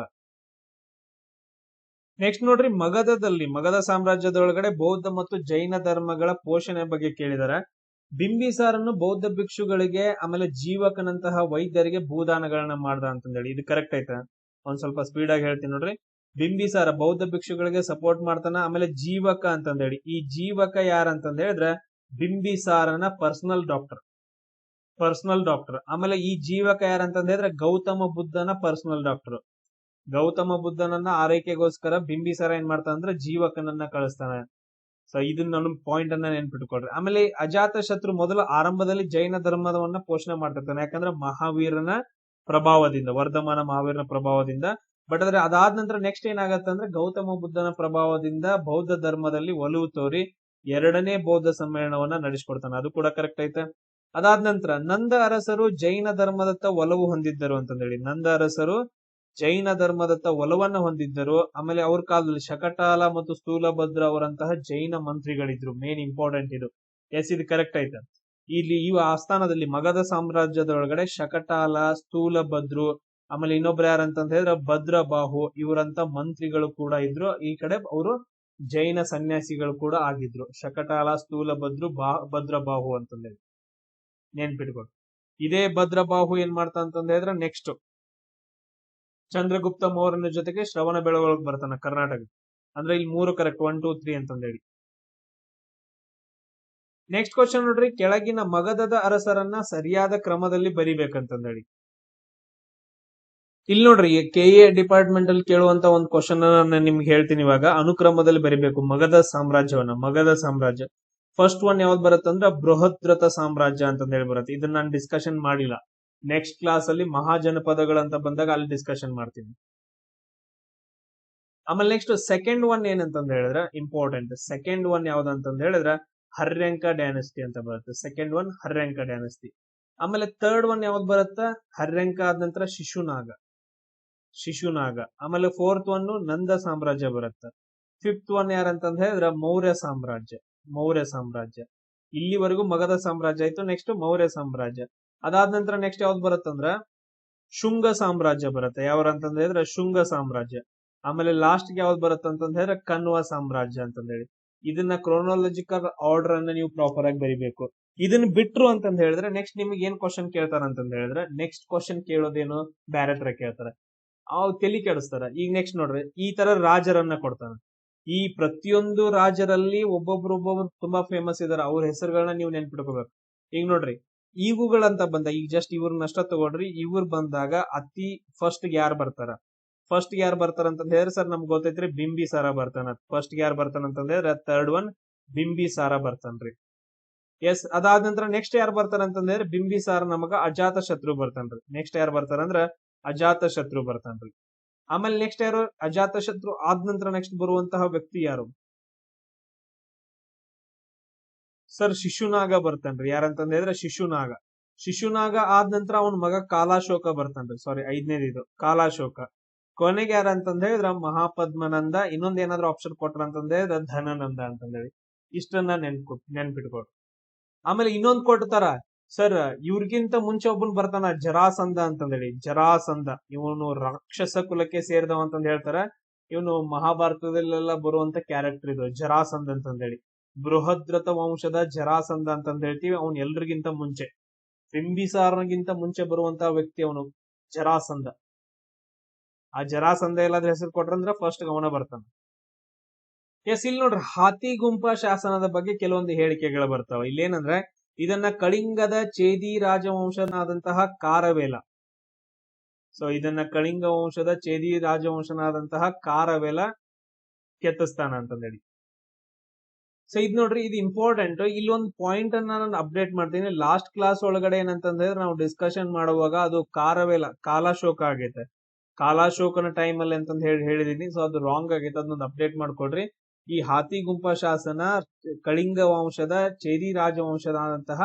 ನೆಕ್ಸ್ಟ್ ನೋಡ್ರಿ, ಮಗಧ ಸಾಮ್ರಾಜ್ಯದೊಳಗಡೆ ಬೌದ್ಧ ಮತ್ತು ಜೈನ ಧರ್ಮಗಳ ಪೋಷಣೆ ಬಗ್ಗೆ ಕೇಳಿದಾರೆ. ಬಿಂಬಿಸಾರನ್ನು ಬೌದ್ಧ ಭಿಕ್ಷುಗಳಿಗೆ ಆಮೇಲೆ ಜೀವಕನಂತಹ ವೈದ್ಯರಿಗೆ ಭೂದಾನಗಳನ್ನ ಮಾಡ್ದ ಅಂತಂದೇಳಿ. ಇದು ಕರೆಕ್ಟ್ ಐತ? ಒಂದ್ ಸ್ವಲ್ಪ ಸ್ಪೀಡ್ ಆಗಿ ಹೇಳ್ತೀನಿ ನೋಡ್ರಿ. ಬಿಂಬಿಸಾರ ಬೌದ್ಧ ಭಿಕ್ಷುಗಳಿಗೆ ಸಪೋರ್ಟ್ ಮಾಡ್ತಾನ. ಆಮೇಲೆ ಜೀವಕ ಅಂತಂದೇಳಿ, ಈ ಜೀವಕ ಯಾರಂತಂದ ಹೇಳಿದ್ರೆ ಬಿಂಬಿಸಾರನ ಪರ್ಸನಲ್ ಡಾಕ್ಟರ್. ಆಮೇಲೆ ಈ ಜೀವಕ ಯಾರಂತಂದ ಹೇಳಿದ್ರೆ ಗೌತಮ ಬುದ್ಧನ ಪರ್ಸನಲ್ ಡಾಕ್ಟರ್. ಗೌತಮ ಬುದ್ಧನನ್ನ ಆರೈಕೆಗೋಸ್ಕರ ಬಿಂಬಿಸಾರ ಏನ್ ಮಾಡ್ತಾನ ಅಂದ್ರೆ ಜೀವಕನನ್ನ ಕಳಿಸ್ತಾನೆ. ಸೊ ಇದನ್ನ ನನ್ನ ಪಾಯಿಂಟ್ ಅನ್ನ ನೆನ್ಪಿಟ್ಕೊಳ್ರಿ. ಆಮೇಲೆ ಅಜಾತ ಶತ್ರು ಮೊದಲು ಆರಂಭದಲ್ಲಿ ಜೈನ ಧರ್ಮವನ್ನ ಪೋಷಣೆ ಮಾಡ್ತಿರ್ತಾನೆ, ಯಾಕಂದ್ರೆ ಮಹಾವೀರನ ಪ್ರಭಾವದಿಂದ, ವರ್ಧಮಾನ ಮಹಾವೀರನ ಪ್ರಭಾವದಿಂದ. ಬಟ್ ಆದ್ರೆ ಅದಾದ ನಂತರ ನೆಕ್ಸ್ಟ್ ಏನಾಗತ್ತೆ ಅಂದ್ರೆ ಗೌತಮ ಬುದ್ಧನ ಪ್ರಭಾವದಿಂದ ಬೌದ್ಧ ಧರ್ಮದಲ್ಲಿ ಒಲವು ತೋರಿ 2ನೇ ಬೌದ್ಧ ಸಮ್ಮೇಳನವನ್ನ ನಡೆಸ್ಕೊಡ್ತಾನೆ. ಅದು ಕೂಡ ಕರೆಕ್ಟ್ ಐತೆ. ಅದಾದ ನಂತರ ನಂದ ಅರಸರು ಜೈನ ಧರ್ಮದತ್ತ ಒಲವು ಹೊಂದಿದ್ದರು ಅಂತಂದೇಳಿ. ನಂದ ಅರಸರು ಜೈನ ಧರ್ಮದತ್ತ ಒಲವನ್ನ ಹೊಂದಿದ್ದರು. ಆಮೇಲೆ ಅವ್ರ ಕಾಲದಲ್ಲಿ ಶಕಟಾಲ ಮತ್ತು ಸ್ಥೂಲಭದ್ರ ಅವರಂತಹ ಜೈನ ಮಂತ್ರಿಗಳಿದ್ರು. ಮೇನ್ ಇಂಪಾರ್ಟೆಂಟ್ ಇದು. ಎಸ್, ಇದು ಕರೆಕ್ಟ್ ಐತೆ. ಇಲ್ಲಿ ಈ ಆಸ್ಥಾನದಲ್ಲಿ ಮಗಧ ಸಾಮ್ರಾಜ್ಯದೊಳಗಡೆ ಶಕಟಾಲ, ಸ್ಥೂಲಭದ್ರು, ಆಮೇಲೆ ಇನ್ನೊಬ್ರು ಯಾರಂತಂದ ಹೇಳಿದ್ರೆ ಭದ್ರಬಾಹು, ಇವರಂತ ಮಂತ್ರಿಗಳು ಕೂಡ ಇದ್ರು. ಈ ಕಡೆ ಅವರು ಜೈನ ಸನ್ಯಾಸಿಗಳು ಕೂಡ ಆಗಿದ್ರು. ಶಕಟಾಲ, ಸ್ಥೂಲಭದ್ರು, ಭದ್ರಬಾಹು ಅಂತಂದೇಳಿ ನೆನ್ಪಿಟ್ಕೊಂಡು. ಇದೇ ಭದ್ರಬಾಹು ಏನ್ ಮಾಡ್ತಾ ಅಂತಂದ ಹೇಳಿದ್ರೆ ನೆಕ್ಸ್ಟ್ ಚಂದ್ರಗುಪ್ತ ಮೌರ್ಯನ ಜೊತೆಗೆ ಶ್ರವಣ ಬೆಳಗೊಳಗ್ ಬರ್ತಾನ ಕರ್ನಾಟಕ. ಅಂದ್ರೆ ಇಲ್ಲಿ 3 ಕರೆಕ್ಟ್, 1, 2, 3 ಅಂತಂದೇಳಿ. ನೆಕ್ಸ್ಟ್ ಕ್ವಶನ್ ನೋಡ್ರಿ, ಕೆಳಗಿನ ಮಗಧದ ಅರಸರನ್ನ ಸರಿಯಾದ ಕ್ರಮದಲ್ಲಿ ಬರಿಬೇಕಂತಂದೇಳಿ. ಇಲ್ಲಿ ನೋಡ್ರಿ, KA ಡಿಪಾರ್ಟ್ಮೆಂಟ್ ಅಲ್ಲಿ ಕೇಳುವಂತ ಒಂದು ಕ್ವಶನ್ ನಾನು ನಿಮ್ಗೆ ಹೇಳ್ತೀನಿ ಇವಾಗ. ಅನುಕ್ರಮದಲ್ಲಿ ಬರಿಬೇಕು ಮಗಧ ಸಾಮ್ರಾಜ್ಯ. ಫಸ್ಟ್ ಒನ್ ಯಾವ್ದು ಬರುತ್ತಂದ್ರೆ ಬೃಹದ್ರಥ ಸಾಮ್ರಾಜ್ಯ ಅಂತ ಹೇಳಿ ಬರುತ್ತೆ. ಇದನ್ನ ನಾನು ಡಿಸ್ಕಷನ್ ಮಾಡಿಲ್ಲ. ನೆಕ್ಸ್ಟ್ ಕ್ಲಾಸ್ ಅಲ್ಲಿ ಮಹಾಜನಪದಗಳಂತ ಬಂದಾಗ ಅಲ್ಲಿ ಡಿಸ್ಕಷನ್ ಮಾಡ್ತೀನಿ. ಆಮೇಲೆ ನೆಕ್ಸ್ಟ್ ಸೆಕೆಂಡ್ ಒನ್ ಏನಂತಂದ ಹೇಳಿದ್ರೆ ಇಂಪಾರ್ಟೆಂಟ್. ಸೆಕೆಂಡ್ ಒನ್ ಯಾವ್ದಂತಂದ ಹೇಳಿದ್ರೆ ಹರ್ಯಂಕ ಡೈನಸ್ಟಿ ಅಂತ ಬರುತ್ತೆ. Second one Haryanka dynasty. ಆಮೇಲೆ ಥರ್ಡ್ ಒನ್ ಯಾವ್ದು ಬರುತ್ತೆ? ಹರ್ಯಂಕ ಆದ ನಂತರ ಶಿಶುನಾಗ. ಆಮೇಲೆ ಫೋರ್ತ್ ಒನ್ ನಂದ ಸಾಮ್ರಾಜ್ಯ ಬರುತ್ತೆ. ಫಿಫ್ತ್ ಒನ್ ಯಾರಂತಂದ ಹೇಳಿದ್ರೆ ಮೌರ್ಯ ಸಾಮ್ರಾಜ್ಯ. ಇಲ್ಲಿವರೆಗೂ ಮಗಧ ಸಾಮ್ರಾಜ್ಯ ಆಯ್ತು. ನೆಕ್ಸ್ಟ್ ಮೌರ್ಯ ಸಾಮ್ರಾಜ್ಯ. ಅದಾದ ನಂತರ ನೆಕ್ಸ್ಟ್ ಯಾವ್ದು ಬರುತ್ತಂದ್ರ ಶುಂಗ ಸಾಮ್ರಾಜ್ಯ ಬರುತ್ತೆ. ಯಾವ್ರಂತಂದ ಹೇಳಿದ್ರೆ ಶುಂಗ ಸಾಮ್ರಾಜ್ಯ. ಆಮೇಲೆ ಲಾಸ್ಟ್ ಗೆ ಯಾವ್ದು ಬರುತ್ತೆ ಅಂತಂದ ಹೇಳಿದ್ರೆ ಕನ್ವ ಸಾಮ್ರಾಜ್ಯ ಅಂತಂದ ಹೇಳಿ. ಇದನ್ನ ಕ್ರೋನಾಲಜಿಕಲ್ ಆರ್ಡರ್ ಅನ್ನ ನೀವು ಪ್ರಾಪರ್ ಆಗಿ ಬರಿಬೇಕು. ಇದನ್ನ ಬಿಟ್ರು ಅಂತಂದ ಹೇಳಿದ್ರೆ ನೆಕ್ಸ್ಟ್ ನಿಮ್ಗೆ ಏನ್ ಕ್ವಶನ್ ಕೇಳ್ತಾರ ಅಂತಂದ ಹೇಳಿದ್ರೆ ನೆಕ್ಸ್ಟ್ ಕ್ವಶನ್ ಕೇಳೋದೇನು ಬ್ಯಾರೆ ತರ ಕೇಳ್ತಾರ. ಅವ್ ತಲೆ ಕೆಡಿಸ್ತಾರ. ಈಗ ನೆಕ್ಸ್ಟ್ ನೋಡ್ರಿ, ಈ ತರ ರಾಜರನ್ನ ಕೊಡ್ತಾನ. ಈ ಪ್ರತಿಯೊಂದು ರಾಜರಲ್ಲಿ ಒಬ್ಬೊಬ್ರು ತುಂಬಾ ಫೇಮಸ್ ಇದಾರೆ. ಅವ್ರ ಹೆಸರುಗಳನ್ನ ನೀವು ನೆನ್ಪಿಟ್ಕೋಬೇಕು. ಈಗ ನೋಡ್ರಿ, ಇವುಗಳಂತ ಬಂದ, ಈಗ ಜಸ್ಟ್ ಇವ್ರನ್ನಷ್ಟ ತಗೊಳ್ರಿ. ಇವ್ರು ಬಂದಾಗ ಅತಿ ಫಸ್ಟ್ ಯಾರು ಬರ್ತಾರ ಅಂತಂದ ಹೇಳಿದ್ರೆ ಸರ್ ನಮ್ಗೆ ಗೊತ್ತೈತ್ರಿ ಬಿಂಬಿಸಾರ ಬರ್ತಾನ. ಫಸ್ಟ್ ಯಾರು ಬರ್ತಾನ ಅಂತಂದ ಹೇಳಿದ್ರೆ ಥರ್ಡ್ ಒನ್ ಬಿಂಬಿಸಾರ ಬರ್ತಾನ್ರಿ. ಎಸ್, ಅದಾದ ನಂತರ ನೆಕ್ಸ್ಟ್ ಯಾರು ಬರ್ತಾರ ಅಂತಂದ ಹೇಳಿದ್ರೆ ಬಿಂಬಿಸಾರ ನಮಗ ಅಜಾತ ಶತ್ರು ಬರ್ತಾನ್ರಿ. ನೆಕ್ಸ್ಟ್ ಯಾರು ಬರ್ತಾರಂದ್ರ ಅಜಾತ ಶತ್ರು ಬರ್ತಾನ್ರಿ. ಆಮೇಲೆ ನೆಕ್ಸ್ಟ್ ಯಾರು? ಅಜಾತ ಶತ್ರು ಆದ ನಂತರ ನೆಕ್ಸ್ಟ್ ಬರುವಂತಹ ವ್ಯಕ್ತಿ ಯಾರು ಸರ್? ಶಿಶುನಾಗ ಬರ್ತಾನ್ರಿ. ಯಾರಂತಂದ ಹೇಳಿದ್ರೆ ಶಿಶುನಾಗ ಆದ ನಂತರ ಅವನ ಮಗ ಕಾಲಾಶೋಕ ಬರ್ತಾನ್ರಿ. ಸಾರಿ, 5ನೇದು ಇದು ಕಾಲಾಶೋಕ. ಕೊನೆಗೆ ಯಾರ ಅಂತಂದ ಹೇಳಿದ್ರ ಮಹಾಪದ್ಮನಂದ, ಇನ್ನೊಂದ್ ಏನಾದ್ರು ಆಪ್ಷನ್ ಕೊಟ್ರ ಅಂತಂದ ಹೇಳಿದ್ರ ಧನನಂದ ಅಂತಂದೇಳಿ. ಇಷ್ಟನ್ನ ನೆನ್ಪಿಟ್ಕೊಡ್ರಿ. ಆಮೇಲೆ ಇನ್ನೊಂದ್ ಕೊಡ್ತಾರ, ಸರ್ ಇವ್ರಿಗಿಂತ ಮುಂಚೆ ಒಬ್ಬನ್ ಬರ್ತಾನ ಜರಾಸಂಧ ಅಂತಂದೇಳಿ. ಜರಾಸಂಧ ಇವನು ರಾಕ್ಷಸ ಕುಲಕ್ಕೆ ಸೇರಿದವ ಅಂತಂದ ಹೇಳ್ತಾರ. ಇವನು ಮಹಾಭಾರತದಲ್ಲೆಲ್ಲ ಬರುವಂತ ಕ್ಯಾರೆಕ್ಟರ್ ಇದು ಜರಾಸಂಧ ಅಂತಂದೇಳಿ. ಬೃಹದ್ರಥ ವಂಶದ ಜರಾಸಂಧ ಅಂತಂದ ಹೇಳ್ತೀವಿ. ಅವನ್ ಎಲ್ರಿಗಿಂತ ಮುಂಚೆ, ಬಿಂಬಿಸಾರನಿಗಿಂತ ಮುಂಚೆ ಬರುವಂತ ವ್ಯಕ್ತಿ ಅವನು ಜರಾಸಂಧ. ಆ ಜರಾಸಂಧ ಎಲ್ಲಾದ್ರೂ ಹೆಸರು ಕೊಟ್ರಂದ್ರ ಫಸ್ಟ್ ಅವನ ಬರ್ತಾನ. ಎಸ್, ಇಲ್ಲಿ ನೋಡ್ರಿ ಹಾತಿ ಗುಂಪಾ ಶಾಸನದ ಬಗ್ಗೆ ಕೆಲವೊಂದು ಹೇಳಿಕೆಗಳು ಬರ್ತಾವ. ಇಲ್ಲೇನಂದ್ರೆ ಇದನ್ನ ಕಳಿಂಗದ ಚೇದಿ ರಾಜವಂಶನಾದಂತಹ ಕಾರವೇಲ, ಸೊ ಇದನ್ನ ಕಳಿಂಗ ವಂಶದ ಚೇದಿ ರಾಜವಂಶನಾದಂತಹ ಕಾರವೇಲ ಕೆತ್ತಿಸ್ತಾನ ಅಂತಂದೇಳಿ. ಸೊ ಇದ್ ನೋಡ್ರಿ, ಇದು ಇಂಪಾರ್ಟೆಂಟ್. ಇಲ್ಲೊಂದು ಪಾಯಿಂಟ್ ಅನ್ನ ನಾನು ಅಪ್ಡೇಟ್ ಮಾಡ್ತೀನಿ. ಲಾಸ್ಟ್ ಕ್ಲಾಸ್ ಒಳಗಡೆ ಏನಂತಂದ್ರೆ ನಾವು ಡಿಸ್ಕಷನ್ ಮಾಡುವಾಗ ಅದು ಕಾರವೇಲ ಕಾಲಾಶೋಕ ಆಗೈತೆ. ಕಾಲಾಶೋಕನ ಟೈಮ್ ಅಲ್ಲಿ ಅಂತಂದ ಹೇಳಿದೀನಿ. ಸೊ ಅದು ರಾಂಗ್ ಆಗೈತೆ, ಅದನ್ನೊಂದು ಅಪ್ಡೇಟ್ ಮಾಡ್ಕೊಡ್ರಿ. ಈ ಹಾತಿ ಗುಂಪಾ ಶಾಸನ ಕಳಿಂಗ ವಂಶದ ಚೇದಿ ರಾಜವಂಶದಂತಹ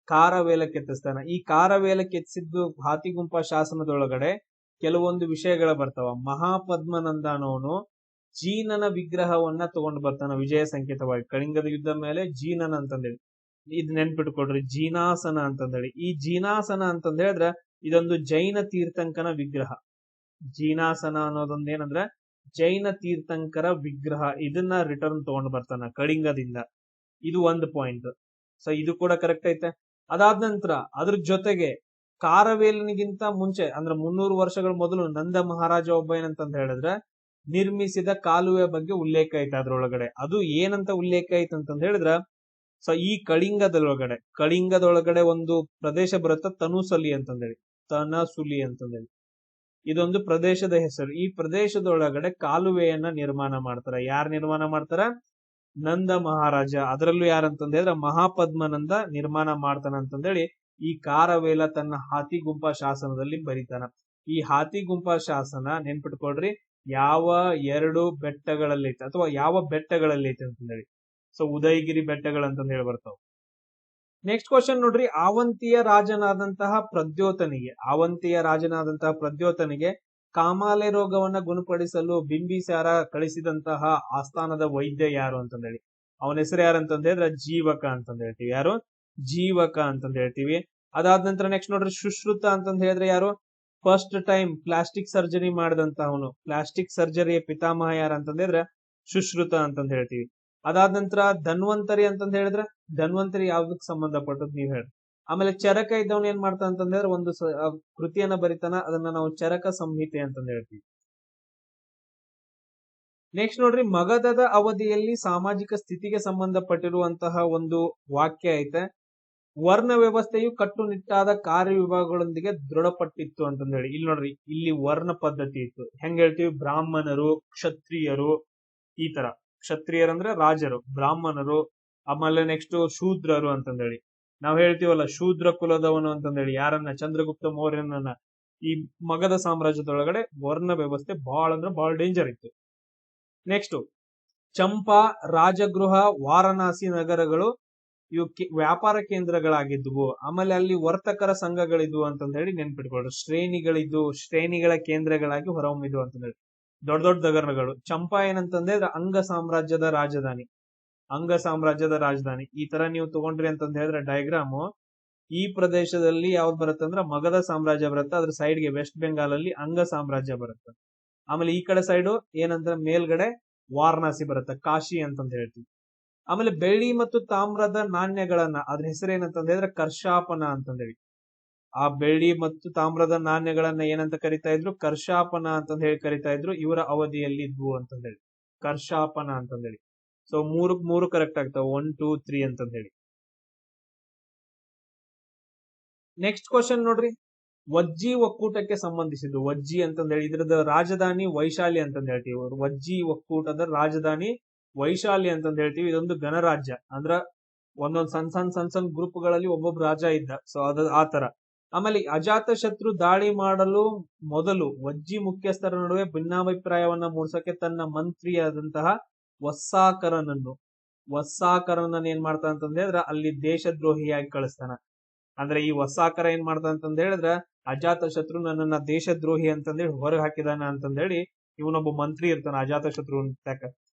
ಕಾರವೇಲ ಕೆತ್ತಿಸ್ತಾನ. ಈ ಕಾರವೇಲ ಕೆತ್ತಿಸಿದ್ದು ಹಾತಿ ಗುಂಪಾ ಶಾಸನದೊಳಗಡೆ ಕೆಲವೊಂದು ವಿಷಯಗಳ ಬರ್ತಾವ. ಮಹಾಪದ್ಮನಂದ ಅನ್ನೋನು ಜೀನನ ವಿಗ್ರಹವನ್ನ ತಗೊಂಡು ಬರ್ತಾನ ವಿಜಯ ಸಂಕೇತವಾಗಿ ಕಳಿಂಗದ ಯುದ್ಧ ಮೇಲೆ. ಜೀನನ ಅಂತಂದೇಳಿ ಇದ್ ನೆನ್ಪಿಟ್ಕೊಡ್ರಿ, ಜೀನಾಸನ ಅಂತಂದೇಳಿ. ಈ ಜೀನಾಸನ ಅಂತಂದ ಹೇಳಿದ್ರೆ ಇದೊಂದು ಜೈನ ತೀರ್ಥಂಕನ ವಿಗ್ರಹ. ಜೀನಾಸನ ಅನ್ನೋದೊಂದ್ ಏನಂದ್ರ ಜೈನ ತೀರ್ಥಂಕರ ವಿಗ್ರಹ. ಇದನ್ನ ರಿಟರ್ನ್ ತಗೊಂಡ್ ಬರ್ತಾನ ಕಳಿಂಗದಿಂದ. ಇದು ಒಂದು ಪಾಯಿಂಟ್. ಸೊ ಇದು ಕೂಡ ಕರೆಕ್ಟ್ ಐತೆ. ಅದಾದ ನಂತರ ಅದ್ರ ಜೊತೆಗೆ ಕಾರವೇಲನಿಗಿಂತ ಮುಂಚೆ ಅಂದ್ರೆ 300 ವರ್ಷಗಳ ಮೊದಲು ನಂದ ಮಹಾರಾಜ ಒಬ್ಬ ಏನಂತಂದ ಹೇಳಿದ್ರೆ ನಿರ್ಮಿಸಿದ ಕಾಲುವೆ ಬಗ್ಗೆ ಉಲ್ಲೇಖ ಐತೆ ಅದ್ರೊಳಗಡೆ. ಅದು ಏನಂತ ಉಲ್ಲೇಖ ಐತೆ ಅಂತಂದ ಹೇಳಿದ್ರ, ಸೊ ಈ ಕಳಿಂಗದೊಳಗಡೆ ಒಂದು ಪ್ರದೇಶ ಬರುತ್ತೆ ತನುಸಲಿ ಅಂತಂದೇಳಿ, ತನಸುಲಿ ಅಂತಂದೇಳಿ. ಇದೊಂದು ಪ್ರದೇಶದ ಹೆಸರು. ಈ ಪ್ರದೇಶದೊಳಗಡೆ ಕಾಲುವೆಯನ್ನ ನಿರ್ಮಾಣ ಮಾಡ್ತಾರ. ಯಾರು ನಿರ್ಮಾಣ ಮಾಡ್ತಾರ? ನಂದ ಮಹಾರಾಜ. ಅದರಲ್ಲೂ ಯಾರಂತಂದ ಹೇಳಿದ್ರೆ ಮಹಾಪದ್ಮನಂದ ನಿರ್ಮಾಣ ಮಾಡ್ತಾನ ಅಂತಂದೇಳಿ ಈ ಕಾರವೇಲ ತನ್ನ ಹಾತಿ ಗುಂಪಾ ಶಾಸನದಲ್ಲಿ ಬರೀತಾನ. ಈ ಹಾತಿ ಗುಂಪಾ ಶಾಸನ ನೆನ್ಪಿಟ್ಕೊಳ್ರಿ ಯಾವ 2 ಬೆಟ್ಟಗಳಲ್ಲಿ ಐತೆ ಅಥವಾ ಯಾವ ಬೆಟ್ಟಗಳಲ್ಲಿ ಐತೆ ಅಂತಂದೇಳಿ. ಸೊ ಉದಯಗಿರಿ ಬೆಟ್ಟಗಳಂತಂದ ಹೇಳಿ ಬರ್ತಾವ. ನೆಕ್ಸ್ಟ್ ಕ್ವಶನ್ ನೋಡ್ರಿ, ಆವಂತಿಯ ರಾಜನಾದಂತಹ ಪ್ರದ್ಯೋತನಿಗೆ ಕಾಮಾಲೆ ರೋಗವನ್ನ ಗುಣಪಡಿಸಲು ಬಿಂಬಿಸಾರ ಕಳಿಸಿದಂತಹ ಆಸ್ಥಾನದ ವೈದ್ಯ ಯಾರು ಅಂತಂದೇಳಿ. ಅವನ ಹೆಸರು ಯಾರಂತಂದ ಹೇಳಿದ್ರೆ ಜೀವಕ ಅಂತಂದ ಹೇಳ್ತೀವಿ. ಯಾರು? ಜೀವಕ ಅಂತಂದ ಹೇಳ್ತೀವಿ. ಅದಾದ ನಂತರ ನೆಕ್ಸ್ಟ್ ನೋಡ್ರಿ, ಸುಶ್ರುತ ಅಂತಂದ ಹೇಳಿದ್ರೆ ಯಾರು? ಫಸ್ಟ್ ಟೈಮ್ ಪ್ಲಾಸ್ಟಿಕ್ ಸರ್ಜರಿ ಮಾಡಿದಂತವನು. ಪ್ಲಾಸ್ಟಿಕ್ ಸರ್ಜರಿಯ ಪಿತಾಮಹ ಯಾರು ಅಂತಂದ್ರೆ ಸುಶ್ರುತ ಅಂತಂದ ಹೇಳ್ತೀವಿ. ಅದಾದ ನಂತರ ಧನ್ವಂತರಿ ಅಂತಂದ ಹೇಳಿದ್ರೆ ಧನ್ವಂತರಿ ಯಾವ್ದಕ್ ಸಂಬಂಧಪಟ್ಟದ್ ನೀವ್ ಹೇಳ್ರಿ. ಆಮೇಲೆ ಚರಕ ಇದ್ದವನ್ ಏನ್ ಮಾಡ್ತಾನ ಅಂತಂದ್ರೆ ಒಂದು ಕೃತಿಯನ್ನ ಬರಿತಾನ, ಅದನ್ನ ನಾವು ಚರಕ ಸಂಹಿತೆ ಅಂತಂದ ಹೇಳ್ತೀವಿ. ನೆಕ್ಸ್ಟ್ ನೋಡ್ರಿ, ಮಗಧದ ಅವಧಿಯಲ್ಲಿ ಸಾಮಾಜಿಕ ಸ್ಥಿತಿಗೆ ಸಂಬಂಧಪಟ್ಟಿರುವಂತಹ ಒಂದು ವಾಕ್ಯ ಐತೆ. ವರ್ಣ ವ್ಯವಸ್ಥೆಯು ಕಟ್ಟುನಿಟ್ಟಾದ ಕಾರ್ಯವಿಭಾಗಗಳೊಂದಿಗೆ ದೃಢಪಟ್ಟಿತ್ತು ಅಂತಂದ ಹೇಳಿ. ಇಲ್ಲಿ ನೋಡ್ರಿ, ಇಲ್ಲಿ ವರ್ಣ ಪದ್ಧತಿ ಇತ್ತು. ಹೆಂಗ್ ಹೇಳ್ತೀವಿ? ಬ್ರಾಹ್ಮಣರು, ಕ್ಷತ್ರಿಯರು, ಈ ತರ. ಕ್ಷತ್ರಿಯರಂದ್ರೆ ರಾಜರು, ಬ್ರಾಹ್ಮಣರು, ಆಮೇಲೆ ನೆಕ್ಸ್ಟ್ ಶೂದ್ರರು ಅಂತಂದೇಳಿ. ನಾವ್ ಹೇಳ್ತೀವಲ್ಲ ಶೂದ್ರ ಕುಲದವನು ಅಂತಂದೇಳಿ ಯಾರನ್ನ? ಚಂದ್ರಗುಪ್ತ ಮೌರ್ಯನನ್ನ. ಈ ಮಗಧ ಸಾಮ್ರಾಜ್ಯದೊಳಗಡೆ ವರ್ಣ ವ್ಯವಸ್ಥೆ ಬಹಳ ಅಂದ್ರೆ ಬಹಳ ಡೇಂಜರ್ ಇತ್ತು. ನೆಕ್ಸ್ಟ್ ಚಂಪಾ, ರಾಜಗೃಹ, ವಾರಣಾಸಿ ನಗರಗಳು ಇವು ವ್ಯಾಪಾರ ಕೇಂದ್ರಗಳಾಗಿದ್ವು. ಆಮೇಲೆ ಅಲ್ಲಿ ವರ್ತಕರ ಸಂಘಗಳಿದ್ವು ಅಂತಂದ ಹೇಳಿ ನೆನ್ಪಿಟ್ಕೊಳ್ರಿ. ಶ್ರೇಣಿಗಳ ಕೇಂದ್ರಗಳಾಗಿ ಹೊರಹೊಮ್ಮಿದ್ವು ಅಂತಂದೇಳಿ. ದೊಡ್ಡ ದೊಡ್ಡ ನಗರಗಳು. ಚಂಪಾ ಏನಂತಂದ್ರೆ ಅಂಗ ಸಾಮ್ರಾಜ್ಯದ ರಾಜಧಾನಿ. ಈ ತರ ನೀವು ತಗೊಂಡ್ರಿ ಅಂತಂದ ಹೇಳಿದ್ರೆ ಡಯಾಗ್ರಾಮ್, ಈ ಪ್ರದೇಶದಲ್ಲಿ ಯಾವ್ದು ಬರುತ್ತೆ ಅಂದ್ರೆ ಮಗಧ ಸಾಮ್ರಾಜ್ಯ ಬರುತ್ತೆ. ಅದ್ರ ಸೈಡ್ಗೆ ವೆಸ್ಟ್ ಬೆಂಗಾಲ್ ಅಲ್ಲಿ ಅಂಗ ಸಾಮ್ರಾಜ್ಯ ಬರುತ್ತೆ. ಆಮೇಲೆ ಈ ಕಡೆ ಸೈಡು ಏನಂದ್ರೆ ಮೇಲ್ಗಡೆ ವಾರಣಾಸಿ ಬರುತ್ತೆ, ಕಾಶಿ ಅಂತಂದ ಹೇಳ್ತೀವಿ. ಆಮೇಲೆ ಬೆಳ್ಳಿ ಮತ್ತು ತಾಮ್ರದ ನಾಣ್ಯಗಳನ್ನ, ಅದ್ರ ಹೆಸರೇನಂತಂದ ಹೇಳಿದ್ರೆ ಕರ್ಷಾಪನ ಅಂತಂದೇಳಿ. ಆ ಬೆಳ್ಳಿ ಮತ್ತು ತಾಮ್ರದ ನಾಣ್ಯಗಳನ್ನ ಏನಂತ ಕರಿತಾ ಇದ್ರು? ಕರ್ಷಾಪನ ಅಂತಂದ ಹೇಳಿ ಕರಿತಾ ಇದ್ರು. ಇವರ ಅವಧಿಯಲ್ಲಿ ಇದ್ವು ಅಂತಂದೇಳಿ ಕರ್ಷಾಪನ ಅಂತಂದೇಳಿ. ಸೊ 3 ಕರೆಕ್ಟ್ ಆಗ್ತಾವ, 1, 2, 3 ಅಂತಂದ ಹೇಳಿ. ನೆಕ್ಸ್ಟ್ ಕ್ವಶನ್ ನೋಡ್ರಿ, ವಜ್ಜಿ ಒಕ್ಕೂಟಕ್ಕೆ ಸಂಬಂಧಿಸಿದ್ದು. ವಜ್ಜಿ ಅಂತಂದ ಹೇಳಿ ಇದ್ರದ ರಾಜಧಾನಿ ವೈಶಾಲಿ ಅಂತಂದ ಹೇಳ್ತೀವಿ. ವಜ್ಜಿ ಒಕ್ಕೂಟದ ರಾಜಧಾನಿ ವೈಶಾಲಿ ಅಂತಂದ ಹೇಳ್ತೀವಿ. ಇದೊಂದು ಗಣರಾಜ್ಯ. ಅಂದ್ರ ಒಂದೊಂದ್ ಸಣ್ಣ ಗ್ರೂಪ್ ಗಳಲ್ಲಿ ಒಬ್ಬೊಬ್ಬ ರಾಜ ಇದ್ದ. ಸೊ ಅದ ಆ ತರ. ಆಮೇಲೆ ಅಜಾತ ಶತ್ರು ದಾಳಿ ಮಾಡಲು ಮೊದಲು ವಜ್ಜಿ ಮುಖ್ಯಸ್ಥರ ನಡುವೆ ಭಿನ್ನಾಭಿಪ್ರಾಯವನ್ನ ಮೂಡಿಸಕ್ಕೆ ತನ್ನ ಮಂತ್ರಿಯಾದಂತಹ ವಸ್ಸಾಕರನನ್ನು ಏನ್ ಮಾಡ್ತಾನ ಅಂತಂದ ಹೇಳಿದ್ರ ಅಲ್ಲಿ ದೇಶದ್ರೋಹಿಯಾಗಿ ಕಳಿಸ್ತಾನ. ಅಂದ್ರೆ ಈ ವಸ್ಸಾಕರ ಏನ್ ಮಾಡ್ತಾನ ಅಂತಂದ ಹೇಳಿದ್ರ ಅಜಾತ ಶತ್ರು ನನ್ನನ್ನ ದೇಶದ್ರೋಹಿ ಅಂತಂದೇಳಿ ಹೊರಗೆ ಹಾಕಿದಾನ ಅಂತಂದೇಳಿ ಇವನೊಬ್ಬ ಮಂತ್ರಿ ಇರ್ತಾನ ಅಜಾತ ಶತ್ರು ಅಂತ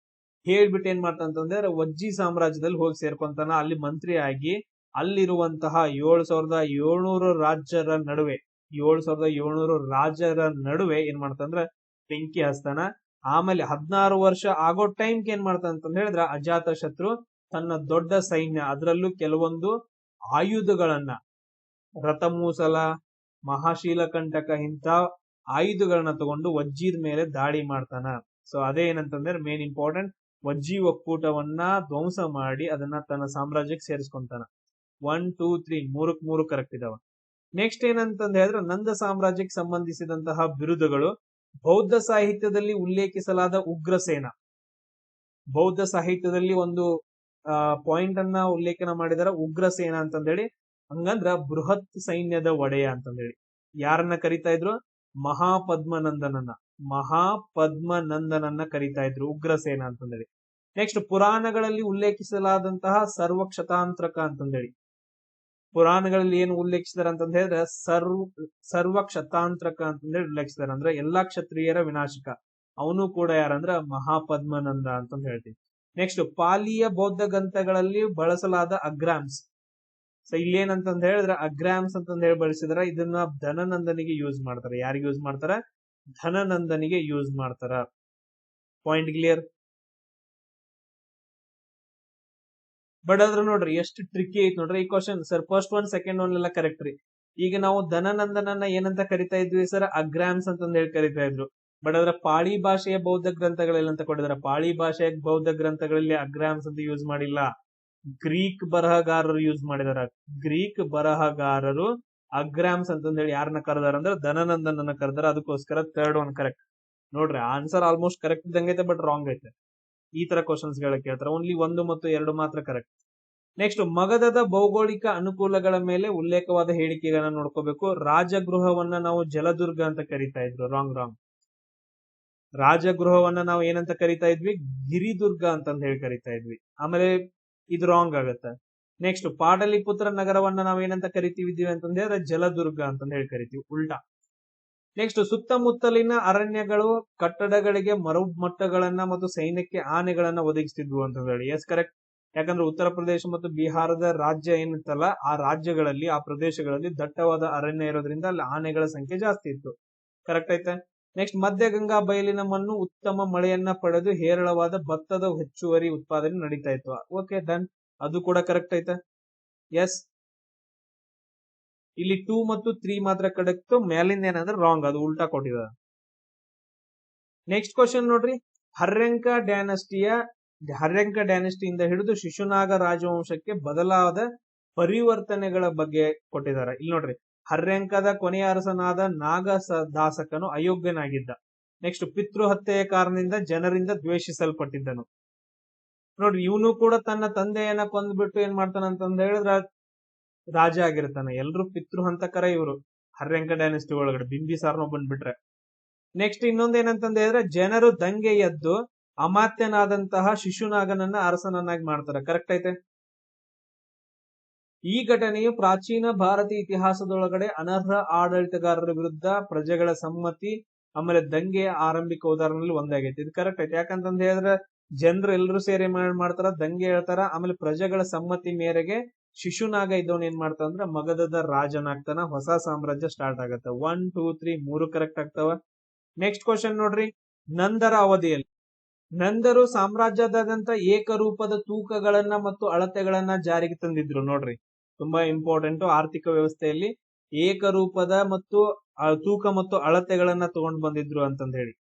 ಹೇಳ್ಬಿಟ್ಟು ಏನ್ ಮಾಡ್ತಾನ ಅಂತಂದ್ರೆ ವಜ್ಜಿ ಸಾಮ್ರಾಜ್ಯದಲ್ಲಿ ಹೋಗಿ ಸೇರ್ಕೊಂತಾನ. ಅಲ್ಲಿ ಮಂತ್ರಿ ಆಗಿ ಅಲ್ಲಿರುವಂತಹ 7,700 ರಾಜ್ಯರ ನಡುವೆ 7,700 ರಾಜರ ನಡುವೆ ಏನ್ ಮಾಡ್ತಾನಂದ್ರ ಬೆಂಕಿ ಹಚ್ತಾನ. ಆಮೇಲೆ 16 ವರ್ಷ ಆಗೋ ಟೈಮ್ಗೆ ಏನ್ ಮಾಡ್ತಾನ ಅಂತ ಹೇಳಿದ್ರ ಅಜಾತ ಶತ್ರು ತನ್ನ ದೊಡ್ಡ ಸೈನ್ಯ ಅದರಲ್ಲೂ ಕೆಲವೊಂದು ಆಯುಧಗಳನ್ನ ರಥಮೂಸಲ ಮಹಾಶೀಲಕಂಟಕ ಇಂಥ ಆಯುಧಗಳನ್ನ ತಗೊಂಡು ವಜ್ಜಿದ ಮೇಲೆ ದಾಳಿ ಮಾಡ್ತಾನ. ಸೊ ಅದೇ ಏನಂತಂದ್ರೆ ಮೇನ್ ಇಂಪಾರ್ಟೆಂಟ್, ವಜ್ಜಿ ಒಕ್ಕೂಟವನ್ನ ಧ್ವಂಸ ಮಾಡಿ ಅದನ್ನ ತನ್ನ ಸಾಮ್ರಾಜ್ಯಕ್ಕೆ ಸೇರಿಸ್ಕೊಂತಾನ. 1, 2, 3 ಮೂರಕ್ ಮೂರು ಕರೆಕ್ಟ್ ಇದಾವ. ನೆಕ್ಸ್ಟ್ ಏನಂತಂದ ಹೇಳಿದ್ರೆ ನಂದ ಸಾಮ್ರಾಜ್ಯಕ್ಕೆ ಸಂಬಂಧಿಸಿದಂತಹ ಬಿರುದುಗಳು ಬೌದ್ಧ ಸಾಹಿತ್ಯದಲ್ಲಿ ಉಲ್ಲೇಖಿಸಲಾದ ಉಗ್ರಸೇನ. ಬೌದ್ಧ ಸಾಹಿತ್ಯದಲ್ಲಿ ಒಂದು ಪಾಯಿಂಟ್ ಅನ್ನ ಉಲ್ಲೇಖನ ಮಾಡಿದಾರ ಉಗ್ರಸೇನ ಅಂತಂದೇಳಿ. ಹಂಗಂದ್ರ ಬೃಹತ್ ಸೈನ್ಯದ ಒಡೆಯ ಅಂತಂದೇಳಿ. ಯಾರನ್ನ ಕರಿತಾ ಇದ್ರು? ಮಹಾಪದ್ಮನಂದನನ್ನ ಕರಿತಾ ಇದ್ರು ಉಗ್ರಸೇನ ಅಂತಂದೇಳಿ. ನೆಕ್ಸ್ಟ್ ಪುರಾಣಗಳಲ್ಲಿ ಉಲ್ಲೇಖಿಸಲಾದಂತಹ ಸರ್ವಕ್ಷತಾಂತ್ರಕ ಅಂತಂದೇಳಿ. ಪುರಾಣಗಳಲ್ಲಿ ಏನು ಉಲ್ಲೇಖಿಸಿದಾರೆ ಅಂತಂದ ಹೇಳಿದ್ರೆ ಸರ್ವಕ್ಷತಾಂತ್ರಕ ಅಂತಂದೇಳಿ ಉಲ್ಲೇಖಿಸಿದಾರೆ. ಅಂದ್ರೆ ಎಲ್ಲಾ ಕ್ಷತ್ರಿಯರ ವಿನಾಶಕ. ಅವನು ಕೂಡ ಯಾರಂದ್ರ ಮಹಾಪದ್ಮನಂದ ಅಂತಂದ ಹೇಳ್ತೀವಿ. ನೆಕ್ಸ್ಟ್ ಪಾಲಿಯ ಬೌದ್ಧ ಗ್ರಂಥಗಳಲ್ಲಿ ಬಳಸಲಾದ ಅಗ್ರಾಮ್ಸ್. ಸೊ ಇಲ್ಲೇನಂತಂದ ಹೇಳಿದ್ರೆ ಅಗ್ರಾಮ್ಸ್ ಅಂತಂದ ಹೇಳಿ ಬಳಸಿದಾರ. ಇದನ್ನ ಧನನಂದನಿಗೆ ಯೂಸ್ ಮಾಡ್ತಾರೆ. ಯಾರಿಗೆ ಯೂಸ್ ಮಾಡ್ತಾರ? ಧನನಂದನಿಗೆ ಯೂಸ್ ಮಾಡ್ತಾರ. Point clear? ಬಟ್ ಅದ್ರ ನೋಡ್ರಿ ಎಷ್ಟು ಟ್ರಿಕಿ ಐತ್ ನೋಡ್ರಿ ಈ question. Sir first one second one ಎಲ್ಲ ಕರೆಕ್ಟ್ ರೀ. ಈಗ ನಾವು ಧನನಂದನನ್ನ ಏನಂತ ಕರಿತಾ ಇದ್ವಿ ಸರ್? ಅಗ್ರಾಮ್ಸ್ ಅಂತಂದ ಹೇಳಿ ಕರಿತಾ ಇದ್ರು. ಬಟ್ ಅದರ ಪಾಳಿ ಭಾಷೆಯ ಬೌದ್ಧ ಗ್ರಂಥಗಳಲ್ಲಿ ಅಂತ ಕೊಟ್ಟಿದ್ದಾರೆ. ಪಾಳಿ ಭಾಷೆಯ ಬೌದ್ಧ ಗ್ರಂಥಗಳಲ್ಲಿ ಅಗ್ರಾಮ್ಸ್ ಅಂತ ಯೂಸ್ ಮಾಡಿಲ್ಲ. ಗ್ರೀಕ್ ಬರಹಗಾರರು ಯೂಸ್ ಮಾಡಿದಾರ. ಗ್ರೀಕ್ ಬರಹಗಾರರು ಅಗ್ರಾಮ್ಸ್ ಅಂತಂದ ಹೇಳಿ ಯಾರನ್ನ ಕರೆದಾರ ಅಂದ್ರೆ ಧನನಂದನನ್ನ ಕರೆದಾರ. ಅದಕ್ಕೋಸ್ಕರ ಥರ್ಡ್ ಒನ್ ಕರೆಕ್ಟ್. ನೋಡ್ರಿ ಆನ್ಸರ್ ಆಲ್ಮೋಸ್ಟ್ ಕರೆಕ್ಟ್ ಇದ್ದಂಗೈತೆ ಬಟ್ ರಾಂಗ್ ಐತೆ. ಈ ತರ ಕ್ವಶನ್ಸ್ ಗಳ ಕೇಳ್ತಾರೆ. ಓನ್ಲಿ 1 ಮತ್ತು 2 ಮಾತ್ರ ಕರೆಕ್ಟ್. ನೆಕ್ಸ್ಟ್ ಮಗಧದ ಭೌಗೋಳಿಕ ಅನುಕೂಲಗಳ ಮೇಲೆ ಉಲ್ಲೇಖವಾದ ಹೇಳಿಕೆಗಳನ್ನ ನೋಡ್ಕೋಬೇಕು. ರಾಜಗೃಹವನ್ನ ನಾವು ಜಲದುರ್ಗ ಅಂತ ಕರಿತಾ ಇದ್ರು. ರಾಂಗ್. ರಾಜಗೃಹವನ್ನ ನಾವು ಏನಂತ ಕರಿತಾ ಇದ್ವಿ? ಗಿರಿದುರ್ಗ ಅಂತಂದ ಹೇಳಿ ಕರಿತಾ ಇದ್ವಿ. ಆಮೇಲೆ ಇದು ರಾಂಗ್ ಆಗತ್ತೆ. ನೆಕ್ಸ್ಟ್ ಪಾಟಲಿಪುತ್ರ ನಗರವನ್ನ ನಾವ್ ಏನಂತ ಕರಿತೀವಿ ಅಂತಂದ್ರೆ ಜಲದುರ್ಗ ಅಂತಂದ ಹೇಳಿ ಕರಿತೀವಿ. ಉಲ್ಟಾ. ನೆಕ್ಸ್ಟ್ ಸುತ್ತಮುತ್ತಲಿನ ಅರಣ್ಯಗಳು ಕಟ್ಟಡಗಳಿಗೆ ಮರುಮಟ್ಟಗಳನ್ನ ಮತ್ತು ಸೈನ್ಯಕ್ಕೆ ಆನೆಗಳನ್ನ ಒದಗಿಸ್ತಿದ್ವು ಅಂತ ಹೇಳಿ. Yes correct. ಯಾಕಂದ್ರೆ ಉತ್ತರ ಪ್ರದೇಶ ಮತ್ತು ಬಿಹಾರದ ರಾಜ್ಯ ಏನಿತ್ತಲ್ಲ ಆ ರಾಜ್ಯಗಳಲ್ಲಿ ಆ ಪ್ರದೇಶಗಳಲ್ಲಿ ದಟ್ಟವಾದ ಅರಣ್ಯ ಇರೋದ್ರಿಂದ ಅಲ್ಲಿ ಆನೆಗಳ ಸಂಖ್ಯೆ ಜಾಸ್ತಿ ಇತ್ತು. ಕರೆಕ್ಟ್ ಐತೆ. ನೆಕ್ಸ್ಟ್ ಮಧ್ಯ ಗಂಗಾ ಬಯಲಿನ ಮಣ್ಣು ಉತ್ತಮ ಮಳೆಯನ್ನ ಪಡೆದು ಹೇರಳವಾದ ಭತ್ತದ ಹೆಚ್ಚುವರಿ ಉತ್ಪಾದನೆ ನಡೀತಾ ಇತ್ತು. Okay done. ಅದು ಕೂಡ ಕರೆಕ್ಟ್ ಐತೆ. ಎಸ್. ಇಲ್ಲಿ 2 ಮತ್ತು 3 ಮಾತ್ರ ಕರೆಕ್ಟ್. ಮೇಲಿಂದ ಏನಂದ್ರೆ ರಾಂಗ್, ಅದು ಉಲ್ಟಾ ಕೊಟ್ಟಿದ್ದಾರೆ. ನೆಕ್ಸ್ಟ್ ಕ್ವಶನ್ ನೋಡ್ರಿ. ಹರ್ಯಂಕ ಡ್ಯಾನಸ್ಟಿಯಿಂದ ಹಿಡಿದು ಶಿಶುನಾಗ ರಾಜವಂಶಕ್ಕೆ ಬದಲಾದ ಪರಿವರ್ತನೆಗಳ ಬಗ್ಗೆ ಕೊಟ್ಟಿದ್ದಾರೆ. ಇಲ್ಲಿ ನೋಡ್ರಿ, ಹರ್ಯಂಕದ ಕೊನೆಯ ಅರಸನಾದ ನಾಗದಾಸಕನು ಅಯೋಗ್ಯನಾಗಿದ್ದ. ನೆಕ್ಸ್ಟ್ ಪಿತೃಹತ್ಯೆಯ ಕಾರಣದಿಂದ ಜನರಿಂದ ದ್ವೇಷಿಸಲ್ಪಟ್ಟಿದ್ದನು. ನೋಡ್ರಿ, ಇವನು ಕೂಡ ತನ್ನ ತಂದೆಯನ್ನ ಕೊಂದ್ಬಿಟ್ಟು ಏನ್ ಮಾಡ್ತಾನಂತಂದ ಹೇಳಿದ್ರ ರಾಜ ಆಗಿರ್ತಾನೆ. ಎಲ್ರು ಪಿತೃಹಂತಕರ ಇವರು ಹರ್ಯಂಕ ಡೈನೆಸ್ಟಿ ಒಳಗಡೆ, ಬಿಂಬಿಸಾರ್ನ ಬಂದ್ಬಿಟ್ರೆ. ನೆಕ್ಸ್ಟ್ ಇನ್ನೊಂದ್ ಏನಂತಂದ ಹೇಳಿದ್ರೆ ಜನರು ದಂಗೆ ಎದ್ದು ಅಮಾತ್ಯನಾದಂತಹ ಶಿಶುನಾಗನನ್ನ ಅರಸನನ್ನಾಗಿ ಮಾಡ್ತಾರೆ. ಕರೆಕ್ಟ್ ಐತೆ. ಈ ಘಟನೆಯು ಪ್ರಾಚೀನ ಭಾರತೀಯ ಇತಿಹಾಸದೊಳಗಡೆ ಅನರ್ಹ ಆಡಳಿತಗಾರರ ವಿರುದ್ಧ ಪ್ರಜೆಗಳ ಸಮ್ಮತಿ ಆಮೇಲೆ ದಂಗೆಯ ಆರಂಭಿಕ ಉದಾಹರಣೆಯಲ್ಲಿ ಒಂದಾಗೈತಿ. ಇದು ಕರೆಕ್ಟ್ ಐತೆ. ಯಾಕಂತಂದ ಹೇಳಿದ್ರೆ ಜನರು ಎಲ್ಲರೂ ಸೇರಿ ಮಾಡ್ತಾರ, ದಂಗೆ ಹೇಳ್ತಾರ. ಆಮೇಲೆ ಪ್ರಜೆಗಳ ಸಮ್ಮತಿ ಮೇರೆಗೆ ಶಿಶುನಾಗ ಇದ್ದವನ್ ಏನ್ ಮಾಡ್ತಾನ ಅಂದ್ರೆ ಮಗಧದ ರಾಜನಾಗ್ತಾನ. ಹೊಸ ಸಾಮ್ರಾಜ್ಯ ಸ್ಟಾರ್ಟ್ ಆಗತ್ತ. 1, 2, 3 ಮೂರು ಕರೆಕ್ಟ್ ಆಗ್ತಾವ. ನೆಕ್ಸ್ಟ್ ಕ್ವಶನ್ ನೋಡ್ರಿ. ನಂದರ ಅವಧಿಯಲ್ಲಿ ನಂದರು ಸಾಮ್ರಾಜ್ಯದಾದ್ಯಂತ ಏಕರೂಪದ ತೂಕಗಳನ್ನ ಮತ್ತು ಅಳತೆಗಳನ್ನ ಜಾರಿಗೆ ತಂದಿದ್ರು. ನೋಡ್ರಿ, ತುಂಬಾ ಇಂಪಾರ್ಟೆಂಟ್. ಆರ್ಥಿಕ ವ್ಯವಸ್ಥೆಯಲ್ಲಿ ಏಕರೂಪದ ಮತ್ತು ತೂಕ ಮತ್ತು ಅಳತೆಗಳನ್ನ ತಗೊಂಡು ಬಂದಿದ್ರು ಅಂತಂದ ಹೇಳಿ.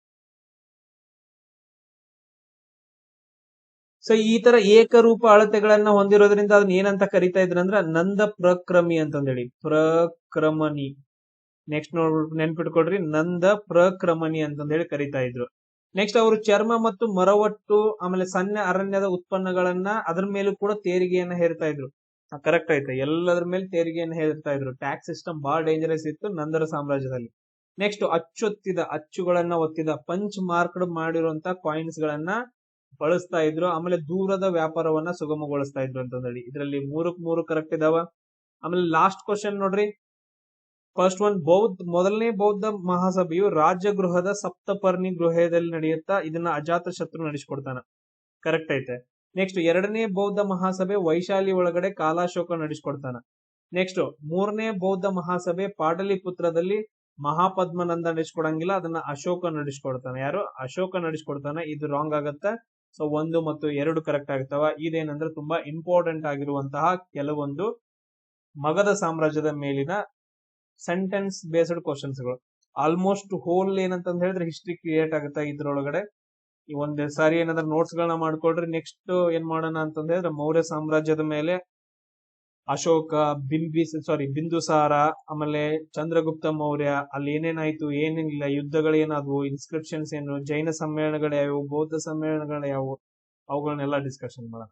ಸೊ ಈ ತರ ಏಕರೂಪ ಅಳತೆಗಳನ್ನ ಹೊಂದಿರೋದ್ರಿಂದ ಅದನ್ನ ಏನಂತ ಕರಿತಾ ಇದ್ರು ಅಂದ್ರ ನಂದ ಪ್ರಕ್ರಮಿ ಅಂತಂದೇಳಿ. ಪ್ರಕ್ರಮಣಿ. ನೆಕ್ಸ್ಟ್ ನೆನ್ಪಿಟ್ಕೊಡ್ರಿ, ನಂದ ಪ್ರಕ್ರಮಣಿ ಅಂತಂದೇಳಿ ಕರಿತಾ ಇದ್ರು. ನೆಕ್ಸ್ಟ್ ಅವರು ಚರ್ಮ ಮತ್ತು ಮರವಟ್ಟು ಆಮೇಲೆ ಸಣ್ಣ ಅರಣ್ಯದ ಉತ್ಪನ್ನಗಳನ್ನ ಅದ್ರ ಮೇಲೂ ಕೂಡ ತೆರಿಗೆಯನ್ನ ಹೇರ್ತಾ ಇದ್ರು. ಕರೆಕ್ಟ್ ಐತೆ. ಎಲ್ಲದ್ರ ಮೇಲೆ ತೆರಿಗೆಯನ್ನು ಹೇರ್ತಾ ಇದ್ರು. ಟ್ಯಾಕ್ಸ್ ಸಿಸ್ಟಮ್ ಬಹಳ ಡೇಂಜರಸ್ ಇತ್ತು ನಂದರ ಸಾಮ್ರಾಜ್ಯದಲ್ಲಿ. ನೆಕ್ಸ್ಟ್ ಅಚ್ಚುಗಳನ್ನ ಒತ್ತಿದ ಪಂಚ್ ಮಾರ್ಕ್ಡ್ ಮಾಡಿರುವಂತ ಕಾಯಿನ್ಸ್ ಗಳನ್ನ ಬಳಸ್ತಾ ಇದ್ರು. ಆಮೇಲೆ ದೂರದ ವ್ಯಾಪಾರವನ್ನ ಸುಗಮಗೊಳಿಸ್ತಾ ಇದ್ರು ಅಂತಂದೇಳಿ. ಇದರಲ್ಲಿ 3 ಕರೆಕ್ಟ್ ಇದಾವ. ಆಮೇಲೆ ಲಾಸ್ಟ್ ಕ್ವಶನ್ ನೋಡ್ರಿ. ಫಸ್ಟ್ ಒನ್ ಮೊದಲನೇ ಬೌದ್ಧ ಮಹಾಸಭೆಯು ರಾಜಗೃಹದ ಸಪ್ತಪರ್ಣಿ ಗೃಹದಲ್ಲಿ ನಡೆಯುತ್ತಾ ಇದನ್ನ ಅಜಾತ ಶತ್ರು ನಡೆಸಿಕೊಡ್ತಾನ. ಕರೆಕ್ಟ್ ಐತೆ. ನೆಕ್ಸ್ಟ್ ಎರಡನೇ ಬೌದ್ಧ ಮಹಾಸಭೆ ವೈಶಾಲಿ ಒಳಗಡೆ ಕಾಲಾಶೋಕ ನಡೆಸಿಕೊಡ್ತಾನ. ನೆಕ್ಸ್ಟ್ ಮೂರನೇ ಬೌದ್ಧ ಮಹಾಸಭೆ ಪಾಟಲಿಪುತ್ರದಲ್ಲಿ ಮಹಾಪದ್ಮನಂದ ನಡೆಸಿಕೊಡಂಗಿಲ್ಲ, ಅದನ್ನ ಅಶೋಕ ನಡೆಸಿಕೊಡ್ತಾನೆ. ಯಾರು? ಅಶೋಕ ನಡೆಸಿಕೊಡ್ತಾನೆ. ಇದು ರಾಂಗ್ ಆಗತ್ತ. ಸೊ 1 ಮತ್ತು 2 ಕರೆಕ್ಟ್ ಆಗ್ತಾವ. ಇದೇನಂದ್ರೆ ತುಂಬಾ ಇಂಪಾರ್ಟೆಂಟ್ ಆಗಿರುವಂತಹ ಕೆಲವೊಂದು ಮಗಧ ಸಾಮ್ರಾಜ್ಯದ ಮೇಲಿನ ಸೆಂಟೆನ್ಸ್ ಬೇಸ್ಡ್ ಕ್ವಶನ್ಸ್ ಗಳು. ಆಲ್ಮೋಸ್ಟ್ ಹೋಲ್ ಏನಂತ ಹೇಳಿದ್ರೆ ಹಿಸ್ಟ್ರಿ ಕ್ರಿಯೇಟ್ ಆಗುತ್ತಾ ಇದ್ರೊಳಗಡೆ. ಈ ಒಂದ್ ಸಾರಿ ಏನಾದ್ರು ನೋಟ್ಸ್ ಗಳನ್ನ ಮಾಡ್ಕೊಳ್ರಿ. ನೆಕ್ಸ್ಟ್ ಏನ್ ಮಾಡೋಣ ಅಂತ ಹೇಳಿದ್ರೆ ಮೌರ್ಯ ಸಾಮ್ರಾಜ್ಯದ ಮೇಲೆ ಅಶೋಕ, ಬಿಂದುಸಾರ, ಆಮೇಲೆ ಚಂದ್ರಗುಪ್ತ ಮೌರ್ಯ, ಅಲ್ಲಿ ಏನೇನಾಯ್ತು, ಏನೇನಿಲ್ಲ, ಯುದ್ಧಗಳೇನಾದ್ವು, ಇನ್ಸ್ಕ್ರಿಪ್ಷನ್ಸ್ ಏನು, ಜೈನ ಸಮ್ಮೇಳನಗಳು ಯಾವುವು, ಬೌದ್ಧ ಸಮ್ಮೇಳನಗಳು ಯಾವುವು, ಅವುಗಳನ್ನೆಲ್ಲ ಡಿಸ್ಕಷನ್ ಮಾಡೋಣ.